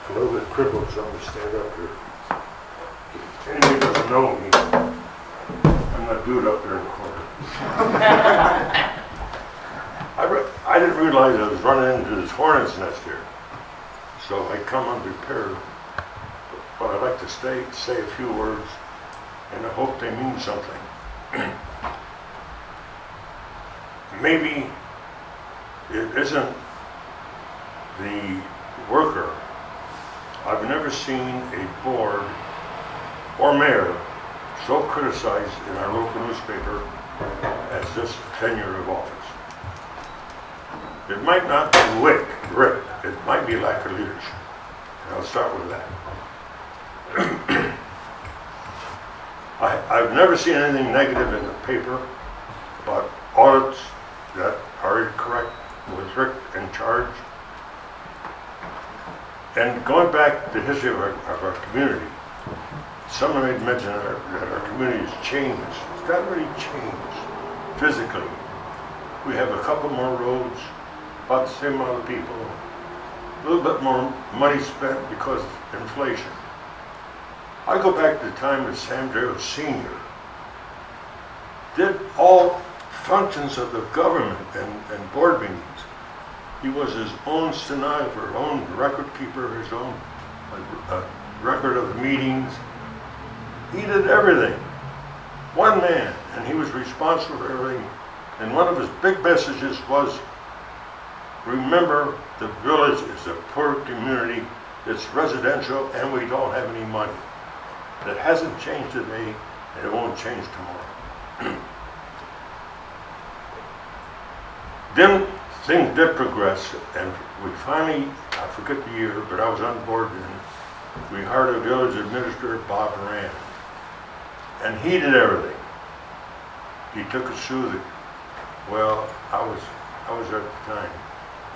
J: A little bit crippled, so I'm gonna stand up here. If anybody doesn't know me, I'm that dude up there in the corner. I didn't realize I was running into this hornet's nest here, so I come unprepared. But I'd like to say a few words, and I hope they mean something. Maybe it isn't the worker. I've never seen a board or mayor so criticized in our local newspaper as this tenure of office. It might not be Rick, it might be lack of leadership. And I'll start with that. I've never seen anything negative in the paper about audits that are incorrect with Rick in charge. And going back to the history of our community, someone made mention that our community has changed. It's not really changed physically. We have a couple more roads, about the same amount of people, a little bit more money spent because of inflation. I go back to the time that Sam Drayo Sr. did all functions of the government and board meetings. He was his own stenographer, his own record keeper, his own record of the meetings. He did everything. One man, and he was responsible for everything. And one of his big messages was, remember, the village is a poor community, it's residential, and we don't have any money. That hasn't changed today, and it won't change tomorrow. Then things did progress, and we finally, I forget the year, but I was on board then, we hired a village administrator, Bob Rand, and he did everything. He took us through the, well, I was there at the time.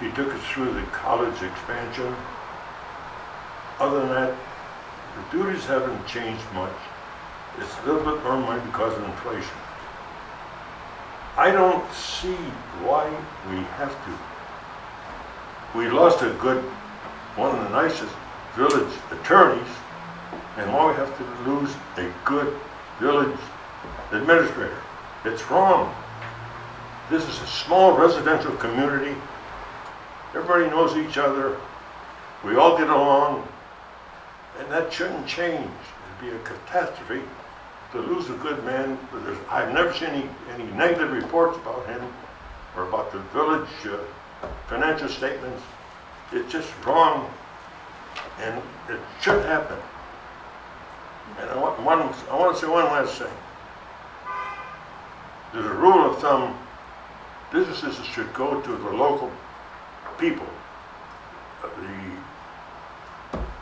J: He took us through the college expansion. Other than that, the duties haven't changed much. It's a little bit more money because of inflation. I don't see why we have to. We lost a good, one of the nicest village attorneys, and why we have to lose a good village administrator. It's wrong. This is a small residential community. Everybody knows each other. We all get along, and that shouldn't change. It'd be a catastrophe to lose a good man. I've never seen any negative reports about him or about the village financial statements. It's just wrong, and it should happen. And I want to say one last thing. There's a rule of thumb: businesses should go to the local people, the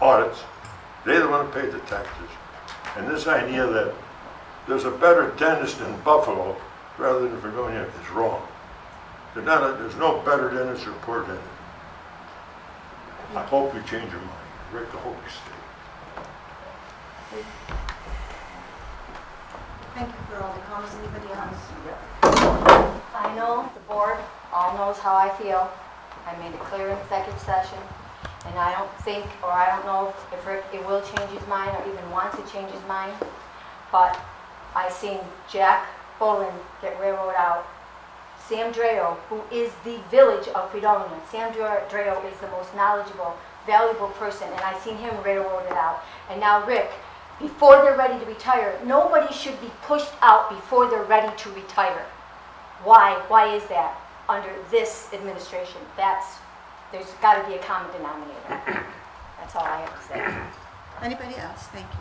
J: audits. They're the one who pay the taxes. And this idea that there's a better dentist in Buffalo rather than Fredonia is wrong. There's no better dentist or poor dentist. I hope you change your mind. Rick, I hope you stay.
A: Thank you for all the comments. Anybody else?
K: I know the board all knows how I feel. I made it clear in executive session, and I don't think, or I don't know if Rick will change his mind or even wants to change his mind, but I seen Jack Boland get railroaded out. Sam Drayo, who is the village of Fredonia. Sam Drayo is the most knowledgeable, valuable person, and I seen him railroaded out. And now Rick, before they're ready to retire, nobody should be pushed out before they're ready to retire. Why? Why is that under this administration? There's got to be a common denominator. That's all I have to say.
A: Anybody else? Thank you.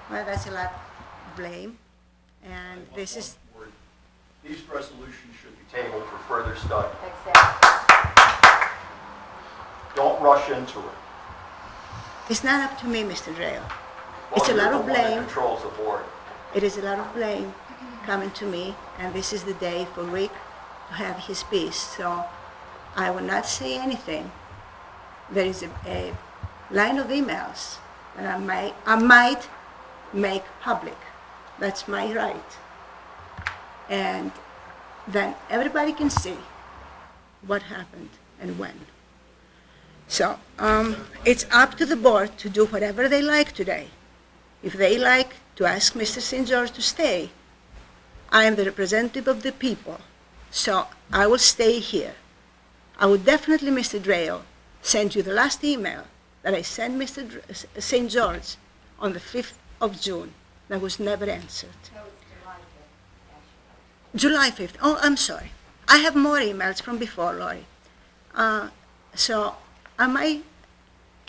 A: Well, that's a lot of blame, and this is,
H: These resolutions should be tabled for further study.
K: Exactly.
H: Don't rush into it.
A: it's not up to me, Mr. Drayo. It's a lot of
H: Well, you're the one that
A: blame.
H: controls the board.
A: It is a lot of blame coming to me, and this is the day for Rick to have his peace. So I will not say anything. There is a line of emails that I might make public. That's my right. And then everybody can see what happened and when. So it's up to the board to do whatever they like today. If they like to ask Mr. St. George to stay, I am the representative of the people, so I will stay here. I will definitely, Mr. Drayo, send you the last email that I sent Mr. St. George on the 5th of June that was never answered.
K: No, it's
A: July
K: July 5th, actually.
A: 5th. Oh, I'm sorry. I have more emails from before, Lori. So I might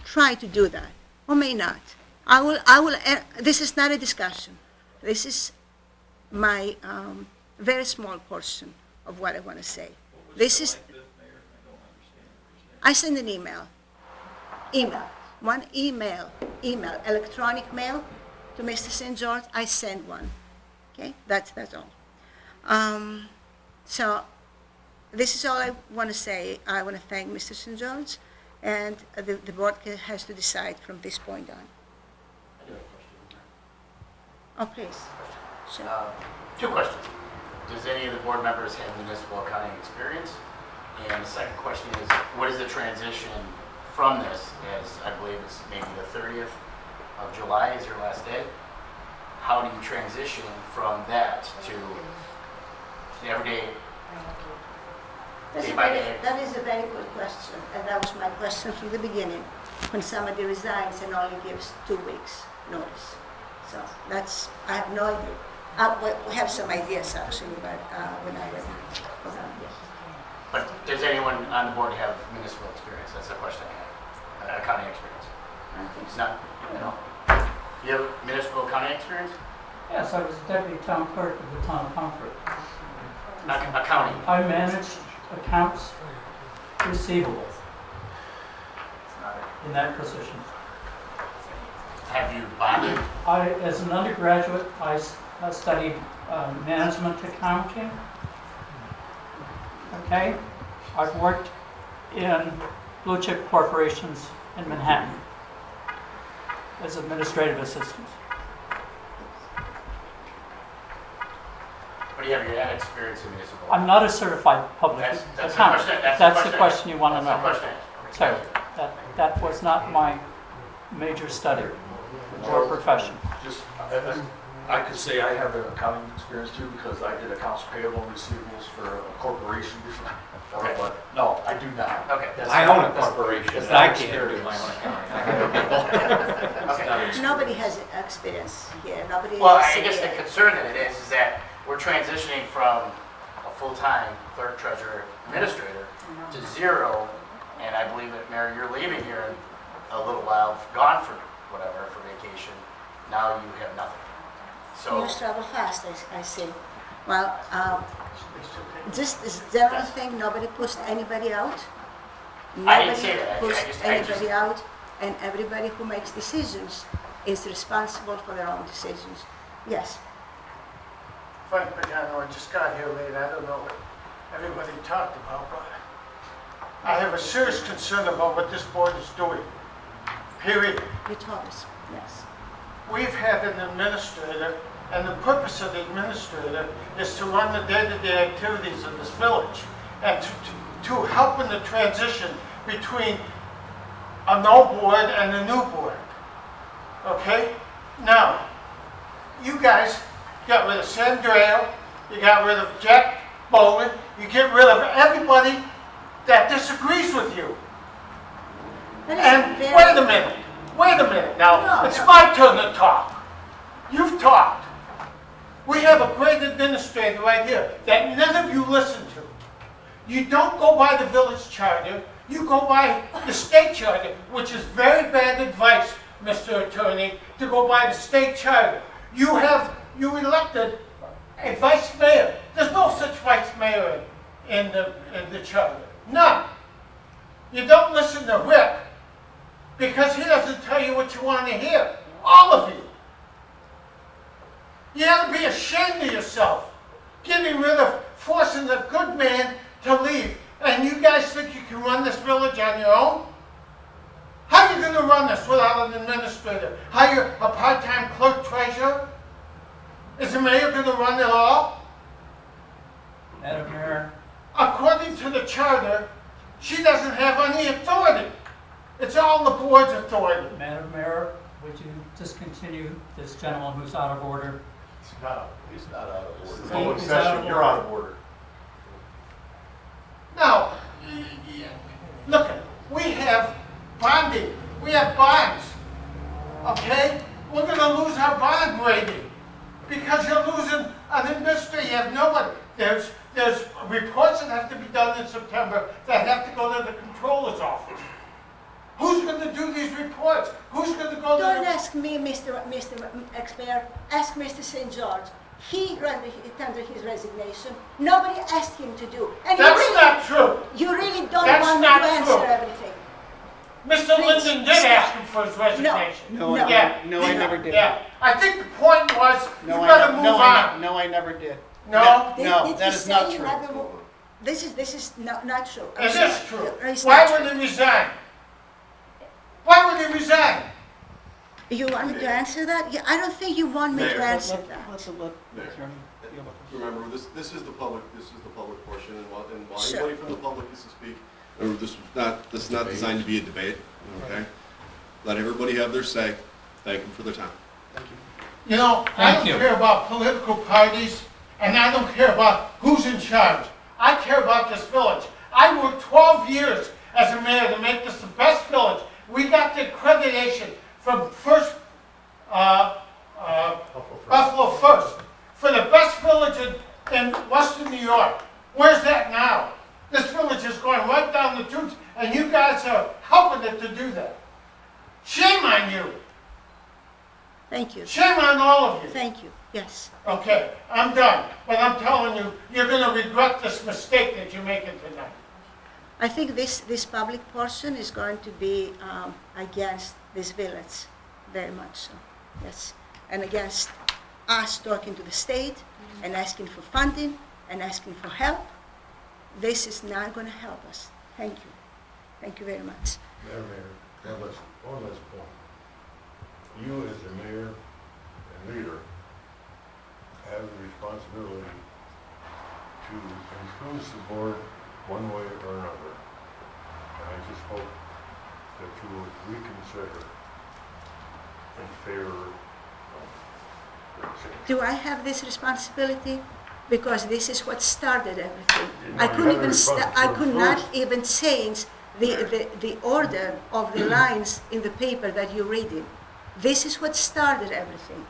A: try to do that, or may not. This is not a discussion. This is my very small portion of what I want to say. This is, I send an email, electronic mail to Mr. St. George. I send one, okay? That's all. So this is all I want to say. I want to thank Mr. St. George, and the board has to decide from this point on. Oh, please. Sure.
L: Two questions. Does any of the board members have municipal accounting experience? And the second question is, what is the transition from this, as I believe it's maybe the 30th of July is your last day? How do you transition from that to the everyday?
A: That is a very good question, and that was my question from the beginning, when somebody resigns and only gives 2 weeks notice. So I have no idea. We have some ideas actually, but when I was yes.
L: But does anyone on the board have municipal experience? That's the question I have. Accounting experience?
A: I don't think so.
L: Not, no. You have municipal accounting experience?
E: Yes, I was deputy town clerk of the town of Comfort.
L: Accounting?
E: I managed accounts receivable in that position.
L: Have you bonded?
E: As an undergraduate, I studied management accounting. Okay? I've worked in blue chip corporations in Manhattan as administrative assistant.
L: But do you have your experience in municipal?
E: I'm not a certified public
L: That's the
E: accountant.
L: question- that's
E: That's
L: the
E: the
L: question.
E: question you want to
L: That's the
E: know.
L: question.
E: So that was not my major study or profession.
D: Just, I could say I have an accounting experience too, because I did accounts payable and receivables for a corporation before.
L: Okay.
D: But no, I do not.
L: Okay.
D: That's
B: I
D: not-
B: own a
D: that's-
B: corporation,
D: that's
B: and I
D: not
B: can't do
D: experience.
B: my own accounting. I have people.
L: Okay.
A: Nobody has experience here. Nobody.
L: Well,
A: has
L: I guess the concern that it is that we're transitioning from a full-time clerk, treasurer, administrator to zero, and I believe that, Mayor, you're leaving here in a little while, gone for whatever, for vacation. Now you have nothing. So,
A: You travel fast, I see. Well, just this general thing, nobody pushed anybody out.
L: I didn't say that. I
A: Nobody pushed
L: just-
A: anybody out, and everybody who makes decisions is responsible for their own decisions. Yes.
I: Frank Pagano, I just got here late, I don't know what everybody talked about, but I have a serious concern about what this board is doing, period.
A: You told us, yes.
I: We've had an administrator, and the purpose of the administrator is to run the day-to-day activities of this village, and to help in the transition between an old board and a new board, okay? Now, you guys got rid of Sandreo, you got rid of Jack Bowen, you get rid of everybody that disagrees with you.
A: That is
I: And
A: very-
I: wait a minute now,
A: No,
I: it's
A: no.
I: my turn to talk. You've talked. We have a great administrator right here that none of you listen to. You don't go by the village charter, you go by the state charter, which is very bad advice, Mr. Attorney, to go by the state charter. You elected a vice mayor. There's no such vice mayor in the charter. None. You don't listen to Rick because he doesn't tell you what you want to hear. All of you.
M: You ought to be ashamed of yourself, getting rid of, forcing a good man to leave. And you guys think you can run this village on your own? How are you going to run this without an administrator? Hire a part-time clerk treasurer? Is the mayor going to run it all?
E: Madam Mayor,
M: According to the charter, she doesn't have any authority. It's all the board's authority.
E: Madam Mayor, would you discontinue this gentleman who's out of order?
H: He's not out of order.
E: Public session, you're out of
H: order.
M: Now, look, we have bonding, we have bonds, okay? We're gonna lose our bond rating because you're losing an administrator, you have nobody. There's reports that have to be done in September that have to go to the controller's office. Who's gonna do these reports? Who's gonna go to
A: Don't
M: the...
A: ask me, Mr. Expert, ask Mr. St. George. He tendered his resignation. Nobody asked him to do. And you
M: That's
A: really,
M: not true.
A: you really don't
M: That's
A: want me
M: not
A: to answer
M: true.
A: everything.
M: Mr.
A: Please,
M: Linden did
A: stop.
M: ask him for his resignation.
A: No,
M: Yeah,
N: I never did.
M: Yeah, I think the point was, you
N: No,
M: better move on.
N: No, I never did.
M: No?
A: Did
N: No,
A: he
N: that is
A: say
N: not
A: you
N: true.
A: had to- This is not true. I'm
M: It
A: sorry.
M: is true.
A: It's
M: Why
A: not
M: would
A: true.
M: he resign? Why would he resign?
A: You want me to answer that? Yeah, I don't think you want me to
C: Mayor.
A: answer that.
C: Remember, this is the public portion, and while
A: Sure.
C: anybody from the public is to speak, remember, this is not designed to be a debate, okay? Let everybody have their say. Thank them for their time.
M: You know, I
E: Thank
M: don't
E: you.
M: care about political parties, and I don't care about who's in charge. I care about this village. I worked 12 years as a mayor to make this the best village. We got the accreditation from Buffalo First, for the best village in western New York. Where's that now? This village is going right down the tubes, and you guys are helping it to do that. Shame on you.
A: Thank you.
M: Shame on all of you.
A: Thank you. Yes.
M: Okay, I'm done. But I'm telling you, you're gonna regret this mistake that you're making tonight.
A: I think this public portion is going to be against this village, very much so. Yes. And against us talking to the state and asking for funding and asking for help. This is not going to help us. Thank you. Thank you very much.
J: Madam Mayor, one last point. You as the mayor and leader have the responsibility to influence the board one way or another. And I just hope that you would reconsider in favor of the change.
A: Do I have this responsibility? Because this is what started everything.
J: No,
A: I
J: you
A: couldn't
J: have the
A: even, I could
J: responsibility
A: not
J: first.
A: even change the order of the lines in the paper that you're reading. This is what started everything.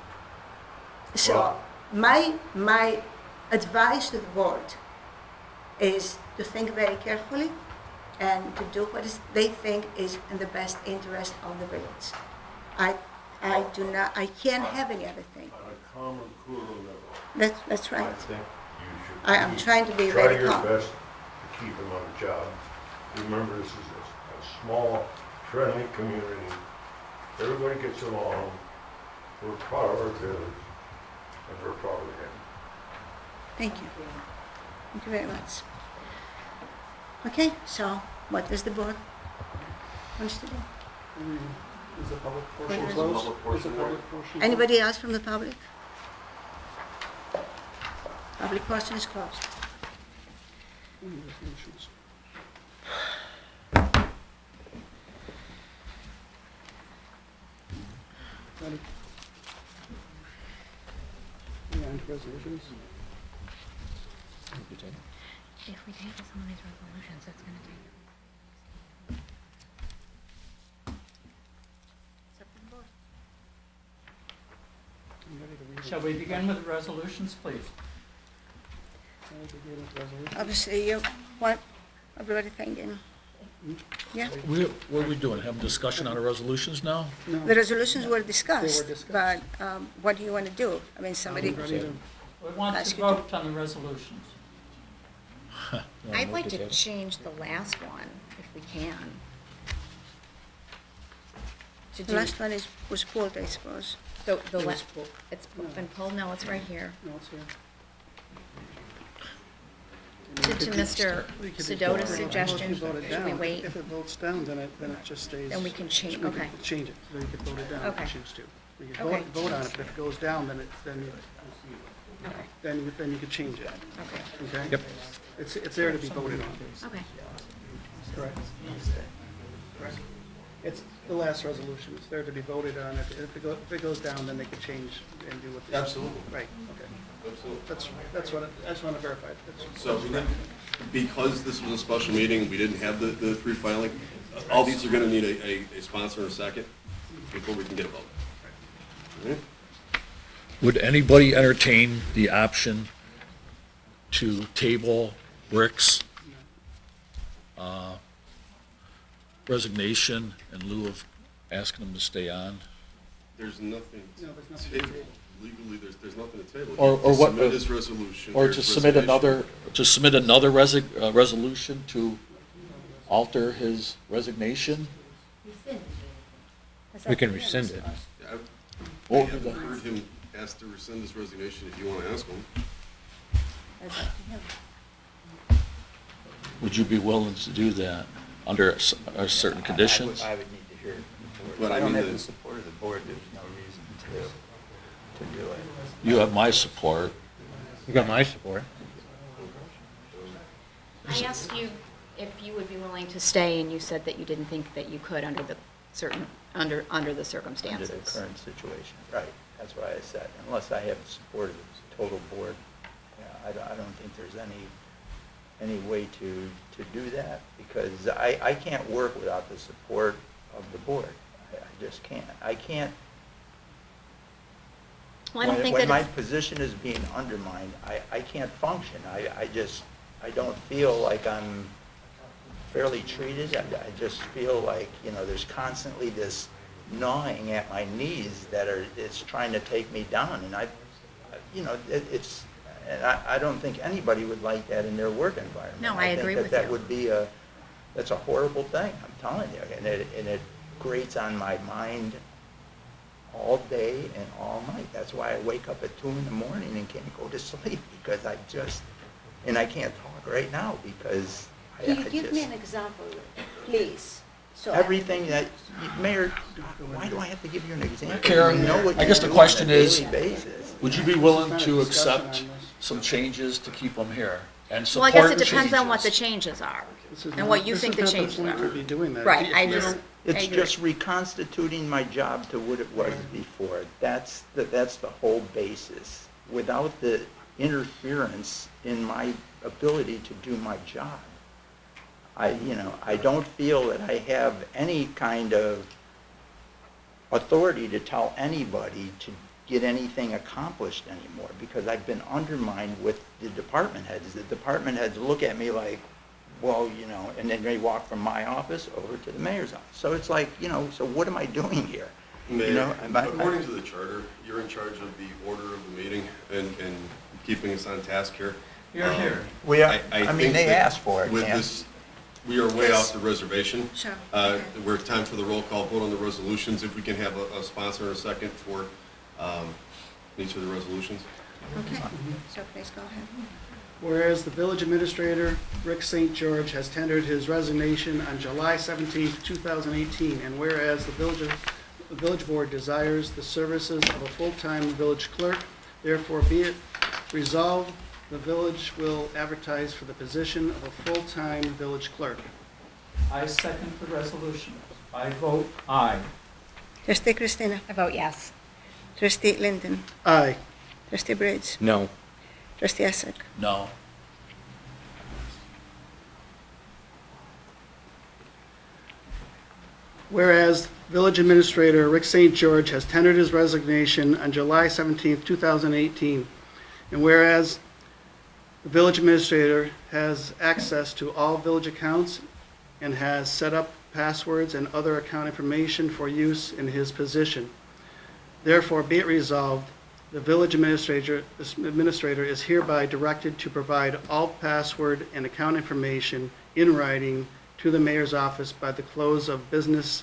A: So
J: Well-
A: my advice to the board is to think very carefully and to do what they think is in the best interest of the village. I can't have any other thing.
J: On a calm and cooler level.
A: That's
J: I
A: right.
J: think you should.
A: I am trying to be
J: Try
A: very
J: your
A: calm.
J: best to keep him on the job. Remember, this is a small, friendly community. Everybody gets along. We're proud of our village, and we're proud of him.
A: Thank you. Thank you very much. Okay, so what does the board wants to do?
N: Is the public
A: What
N: portion
A: is-
N: closed?
C: Public portion,
N: Is the public portion
A: Anybody else from the public? Public portion is closed.
N: closed? Resolutions. Ready? Yeah, and resolutions.
G: If we table some of these resolutions, that's gonna take.
N: I'm ready to read it.
E: Shall we begin with the resolutions, please?
N: Shall we begin with resolutions?
A: Obviously, you want everybody thinking. Yeah,
D: What are we doing? Having discussion on the resolutions now?
N: No.
A: the resolutions were discussed,
N: discussed.
A: but what do you want to do? I mean, somebody,
N: I'm ready to-
E: We want
A: Ask
E: to
A: you to-
E: vote on the resolutions.
G: I'd like to change the last one, if we can. To
A: the
G: do
A: last one was pulled, I suppose.
G: The,
N: It
G: la-
N: was pulled.
G: it's been pulled, no, it's right here.
N: No, it's here.
G: To Mr.
N: We could-
G: Sedota's
N: Well, if
G: suggestion,
N: you vote it
G: should we
N: down,
G: wait?
N: If it votes down, then it just stays.
G: Then we can change-
N: we can
G: okay.
N: Change it, then you could vote it down if
G: Okay.
N: you choose to. We could
G: Okay.
N: vote on it, but if it goes down, then you could change it,
G: Okay,
N: okay?
B: Yep.
N: It's there to be voted on.
G: okay.
N: Correct. Correct. It's the last resolution, it's there to be voted on. If it goes down, then they could change and do what they.
C: Absolutely.
N: Right, okay.
C: Absolutely.
N: That's what, I just want to verify.
C: So we didn't, because this was a special meeting, we didn't have the pre-filing, all these are gonna need a sponsor in a second before we can get a vote. All right?
D: Would anybody entertain the option to table Rick's resignation in lieu of asking him to stay on?
C: There's nothing
N: No, there's
C: to
N: nothing to
C: table.
N: table.
C: Legally, there's nothing to table.
D: Or
C: To
D: what-
C: Submit his resolution.
D: Or
C: his
D: to submit
C: resignation.
D: another resolution to alter his resignation?
B: We can rescind it.
C: Yeah, I
D: Or
C: haven't heard him ask to rescind his resignation, if you wanna ask him.
D: would you be willing to do that under certain conditions?
F: I would need to hear it from the board.
C: But
F: If
C: I
F: I don't
C: mean,
F: have
C: the-
F: the support of the board, there's no reason to do it.
D: You have my support.
B: You got my support.
G: I asked you if you would be willing to stay, and you said that you didn't think that you could under the under the
F: Under the
G: circumstances.
F: current situation, right, that's why I said, unless I have the support of the total board, yeah, I don't think there's any way to do that, because I can't work without the support of the board. I just can't. I can't.
G: Well, I don't think
F: When my
G: that
F: position is being undermined, I can't function. I don't feel like I'm fairly treated. I just feel like, there's constantly this gnawing at my knees it's trying to take me down. And I don't think anybody would like that in their work environment.
G: No, I agree with
F: that
G: you.
F: would be that's a horrible thing, I'm telling you. And it grates on my mind all day and all night. That's why I wake up at 2 in the morning and can't go to sleep, because I can't talk right now because
A: Can you give me an example, please? So
F: everything that, Mayor, why do I have to give you an example?
D: Karen,
F: You know what
D: I
F: you're
D: guess the
F: doing
D: question
F: on a
D: is,
F: daily basis.
D: would you be willing to
N: Discussion
D: accept
N: on this.
D: some changes to keep him here and
G: well,
D: support
G: I
D: the
G: guess it depends on what the
D: changes?
G: changes are,
N: This is
G: and
N: not-
G: what you
N: this
G: think
N: is
G: the
N: not
G: changes
N: point to
G: are.
N: be doing that.
G: Right, I
N: You
G: just,
N: don't-
G: I
F: It's
G: agree.
F: just reconstituting my job to what it was before. That's the whole basis. Without the interference in my ability to do my job. I don't feel that I have any kind of authority to tell anybody to get anything accomplished anymore, because I've been undermined with the department heads. The department heads look at me like, well, and then they walk from my office over to the mayor's office. So it's like, so what am I doing here?
C: Mayor,
F: am I-
C: according to the charter, you're in charge of the order of the meeting and keeping us on task here.
E: You're here.
F: I mean,
C: think
F: they
C: that
F: asked for it,
C: With
F: man.
C: this, we are way off the reservation.
A: Sure.
C: We're time for the roll call vote on the resolutions. If we can have a sponsor in a second for each of the resolutions.
A: Okay, so please go ahead.
N: Whereas the village administrator, Rick St. George, has tendered his resignation on July 17, 2018, and whereas the village board desires the services of a full-time village clerk, therefore be it resolved, the village will advertise for the position of a full-time village clerk.
E: I second the resolution. I vote aye.
A: Trustee Christina.
G: I vote yes.
A: Trustee Linden.
N: Aye.
A: Trustee Bridge.
B: No.
A: Trustee Essek.
D: No.
N: Whereas village administrator Rick St. George has tendered his resignation on July 17, 2018, and whereas the village administrator has access to all village accounts and has set up passwords and other account information for use in his position. Therefore, be it resolved, the village administrator is hereby directed to provide all password and account information in writing to the mayor's office by the close of business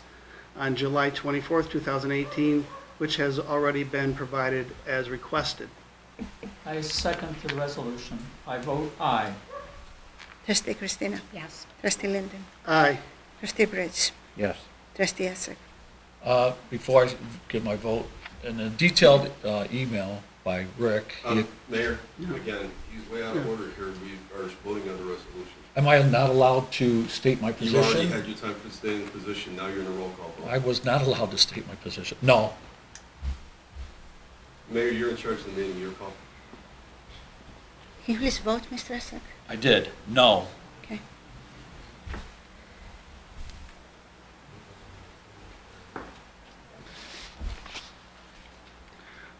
N: on July 24, 2018, which has already been provided as requested.
E: I second the resolution. I vote aye.
A: Trustee Christina.
G: Yes.
A: Trustee Linden.
N: Aye.
A: Trustee Bridge.
B: Yes.
A: Trustee Essek.
D: Before I give my vote, in a detailed email by Rick,
C: Mayor, again, he's way out of order here. We are voting on the resolution.
D: am I not allowed to state my
C: You already
D: position?
C: had your time for staying in position, now you're in a roll call vote.
D: I was not allowed to state my position. No.
C: Mayor, you're in charge of the meeting, your call.
A: Can you please vote, Mr. Essek?
D: I did. No.
A: Okay.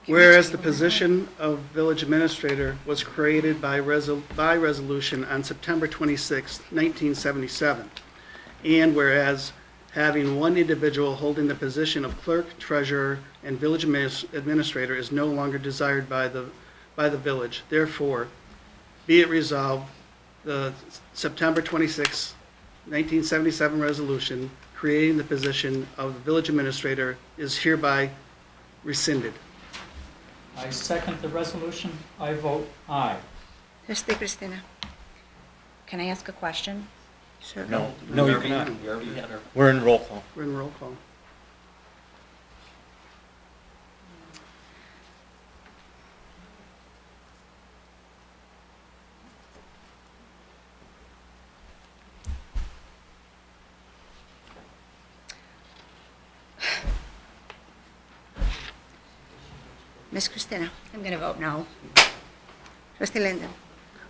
N: Whereas the position of village administrator was created by resolution on September 26, 1977, and whereas having one individual holding the position of clerk, treasurer, and village administrator is no longer desired by the village, therefore, be it resolved, the September 26, 1977 resolution creating the position of the village administrator is hereby rescinded.
E: I second the resolution. I vote aye.
A: Trustee Christina.
G: Can I ask a question?
A: Sure.
B: No, you cannot.
D: We already had our.
B: We're in roll call.
N: We're in roll call.
A: Ms. Christina.
G: I'm going to vote no.
A: Trustee Linden.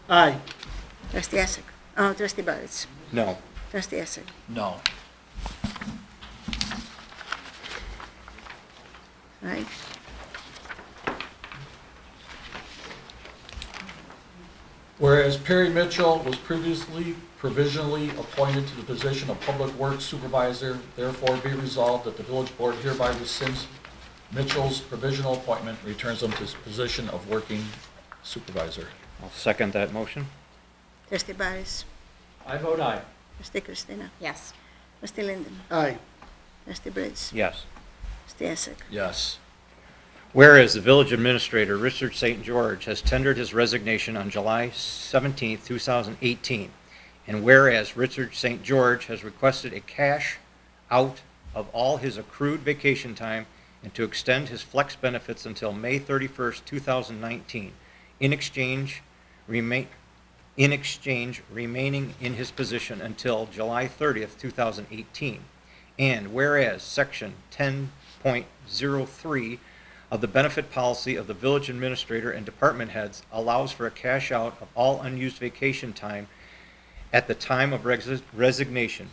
N: Aye.
A: Trustee Essek. Oh, Trustee Barretts.
B: No.
A: Trustee Essek.
D: No.
A: Right.
D: Whereas Perry Mitchell was previously provisionally appointed to the position of Public Works Supervisor, therefore be resolved that the village board hereby rescinds Mitchell's provisional appointment, returns him to his position of working supervisor.
B: I'll second that motion.
A: Trustee Barretts.
E: I vote aye.
A: Trustee Christina.
G: Yes.
A: Trustee Linden.
N: Aye.
A: Trustee Bridge.
B: Yes.
A: Trustee Essek.
D: Yes.
B: Whereas the village administrator, Richard St. George, has tendered his resignation on July 17, 2018, and whereas Richard St. George has requested a cash out of all his accrued vacation time and to extend his flex benefits until May 31st, 2019, in exchange remaining in his position until July 30th, 2018. And whereas Section 10.03 of the benefit policy of the village administrator and department heads allows for a cash out of all unused vacation time at the time of resignation.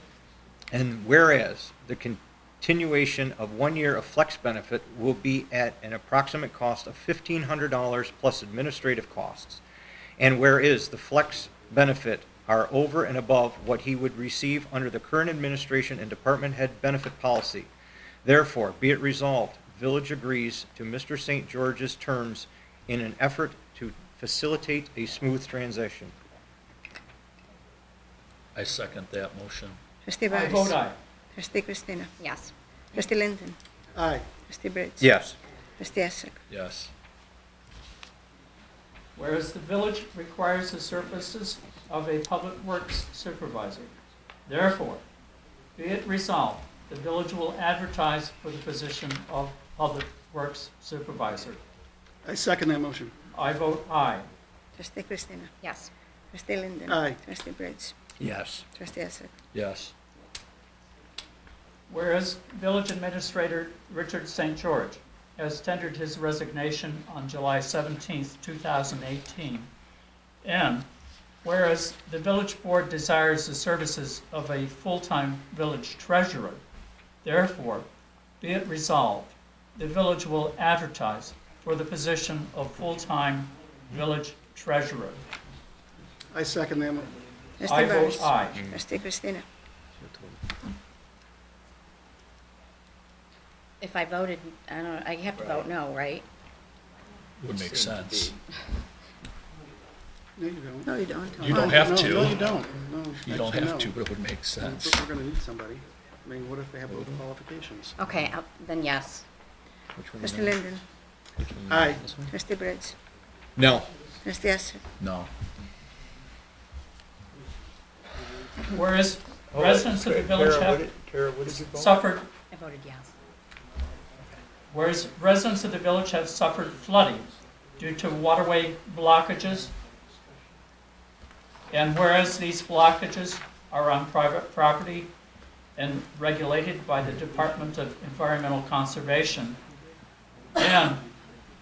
B: And whereas the continuation of 1 year of flex benefit will be at an approximate cost of $1,500 plus administrative costs. And whereas the flex benefit are over and above what he would receive under the current administration and department head benefit policy. Therefore, be it resolved, village agrees to Mr. St. George's terms in an effort to facilitate a smooth transition.
D: I second that motion.
A: Trustee
E: I
A: Barretts.
E: vote aye.
A: Trustee Christina.
G: Yes.
A: Trustee Linden.
N: Aye.
A: Trustee Bridge.
B: Yes.
A: Trustee Essek.
D: Yes.
E: Whereas the village requires the services of a public works supervisor. Therefore, be it resolved, the village will advertise for the position of public works supervisor.
N: I second that motion.
E: I vote aye.
A: Trustee Christina.
G: Yes.
A: Trustee Linden.
N: Aye.
A: Trustee Bridge.
B: Yes.
A: Trustee Essek.
D: Yes.
E: Whereas village administrator Richard St. George has tendered his resignation on July 17th, 2018. And whereas the village board desires the services of a full-time village treasurer, therefore, be it resolved, the village will advertise for the position of full-time village treasurer.
N: I second that motion.
A: Trustee
E: I vote
A: Barretts.
E: aye.
A: Trustee Christina.
G: If I voted, I don't know, I have to vote no, right?
D: Would make sense.
N: No, you don't.
A: No, you don't.
D: You don't have to.
N: No, you don't. No,
D: You don't
N: actually,
D: have
N: no.
D: to, but it would make sense.
N: We're gonna need somebody. I mean, what if they have both qualifications?
G: Okay, then yes.
B: Which one?
A: Trustee Linden.
B: Which one?
N: Aye.
B: This one?
A: Trustee Briggs.
B: No.
A: Trustee Esser.
D: No.
E: Whereas residents of the village have
F: Kara, what did you vote?
E: suffered,
G: I voted yes.
E: whereas residents of the village have suffered flooding due to waterway blockages, and whereas these blockages are on private property and regulated by the Department of Environmental Conservation, and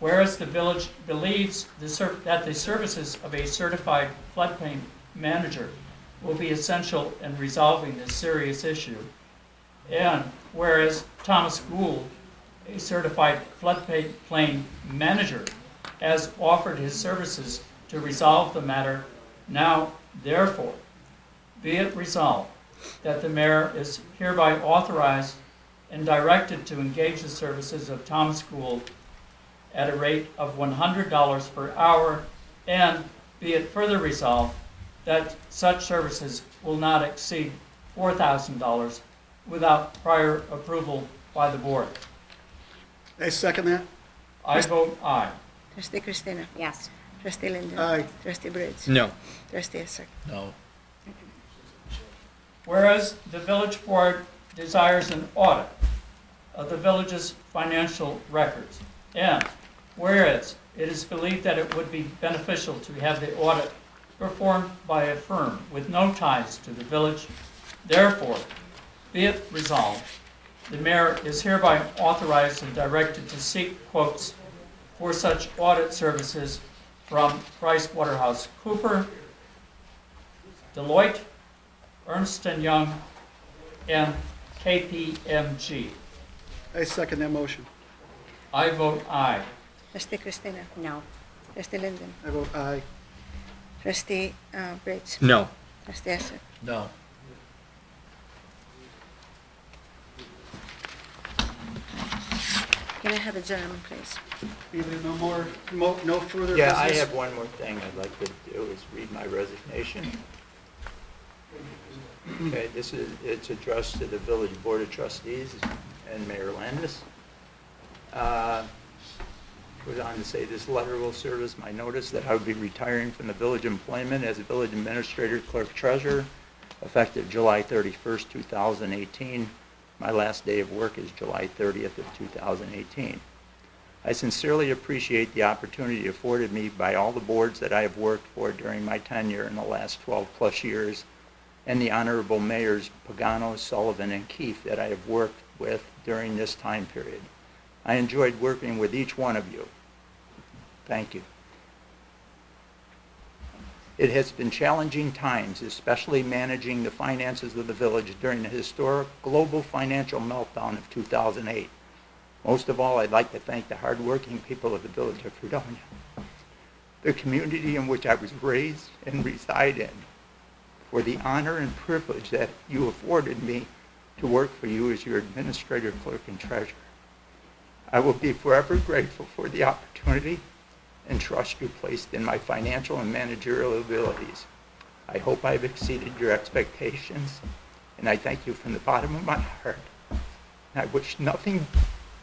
E: whereas the village believes that the services of a certified floodplain manager will be essential in resolving this serious issue, and whereas Thomas Gould, a certified floodplain manager, has offered his services to resolve the matter, now therefore be it resolved that the mayor is hereby authorized and directed to engage the services of Thomas Gould at a rate of $100 per hour, and be it further resolved that such services will not exceed $4,000 without prior approval by the board.
N: I second that.
E: I vote aye.
A: Trustee Christina.
G: Yes.
A: Trustee Linden.
N: Aye.
A: Trustee Briggs.
B: No.
A: Trustee Esser.
D: No.
E: Whereas the village board desires an audit of the village's financial records, and whereas it is believed that it would be beneficial to have the audit performed by a firm with no ties to the village, therefore, be it resolved, the mayor is hereby authorized and directed to seek quotes for such audit services from PricewaterhouseCoopers, Deloitte, Ernst & Young, and KPMG.
N: I second that motion.
E: I vote aye.
A: Trustee Christina.
G: No.
A: Trustee Linden.
N: I vote aye.
A: Trustee Briggs.
B: No.
A: Trustee Esser.
D: No.
A: Can I have adjournment, please?
N: If there no more, no further business?
F: Yeah, I have one more thing I'd like to do, is read my resignation. Okay, it's addressed to the Village Board of Trustees and Mayor Landis. Goes on to say, this letter will serve as my notice that I will be retiring from the village employment as a village administrator, clerk, treasurer, effective July 31st, 2018. My last day of work is July 30th of 2018. I sincerely appreciate the opportunity afforded me by all the boards that I have worked for during my tenure in the last 12 plus years, and the honorable mayors Pagano, Sullivan, and Keefe that I have worked with during this time period. I enjoyed working with each one of you. Thank you. It has been challenging times, especially managing the finances of the village during the historic global financial meltdown of 2008. Most of all, I'd like to thank the hardworking people of the village of Fredonia, the community in which I was raised and reside in, for the honor and privilege that you afforded me to work for you as your administrator, clerk, and treasurer. I will be forever grateful for the opportunity and trust you placed in my financial and managerial abilities. I hope I've exceeded your expectations, and I thank you from the bottom of my heart. And I wish nothing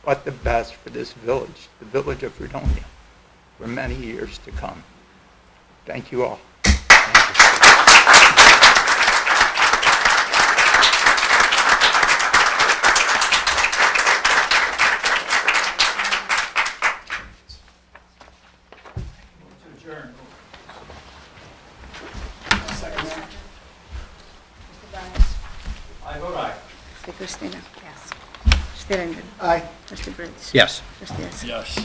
F: but the best for this village, the village of Fredonia, for many years to come. Thank you all.
E: Adjourn.
A: Mr. Barnes.
E: I vote aye.
A: Trustee Christina.
G: Yes.
A: Trustee Linden.
N: Aye.
A: Trustee Briggs.
B: Yes.
A: Trustee Esser.
D: Yes.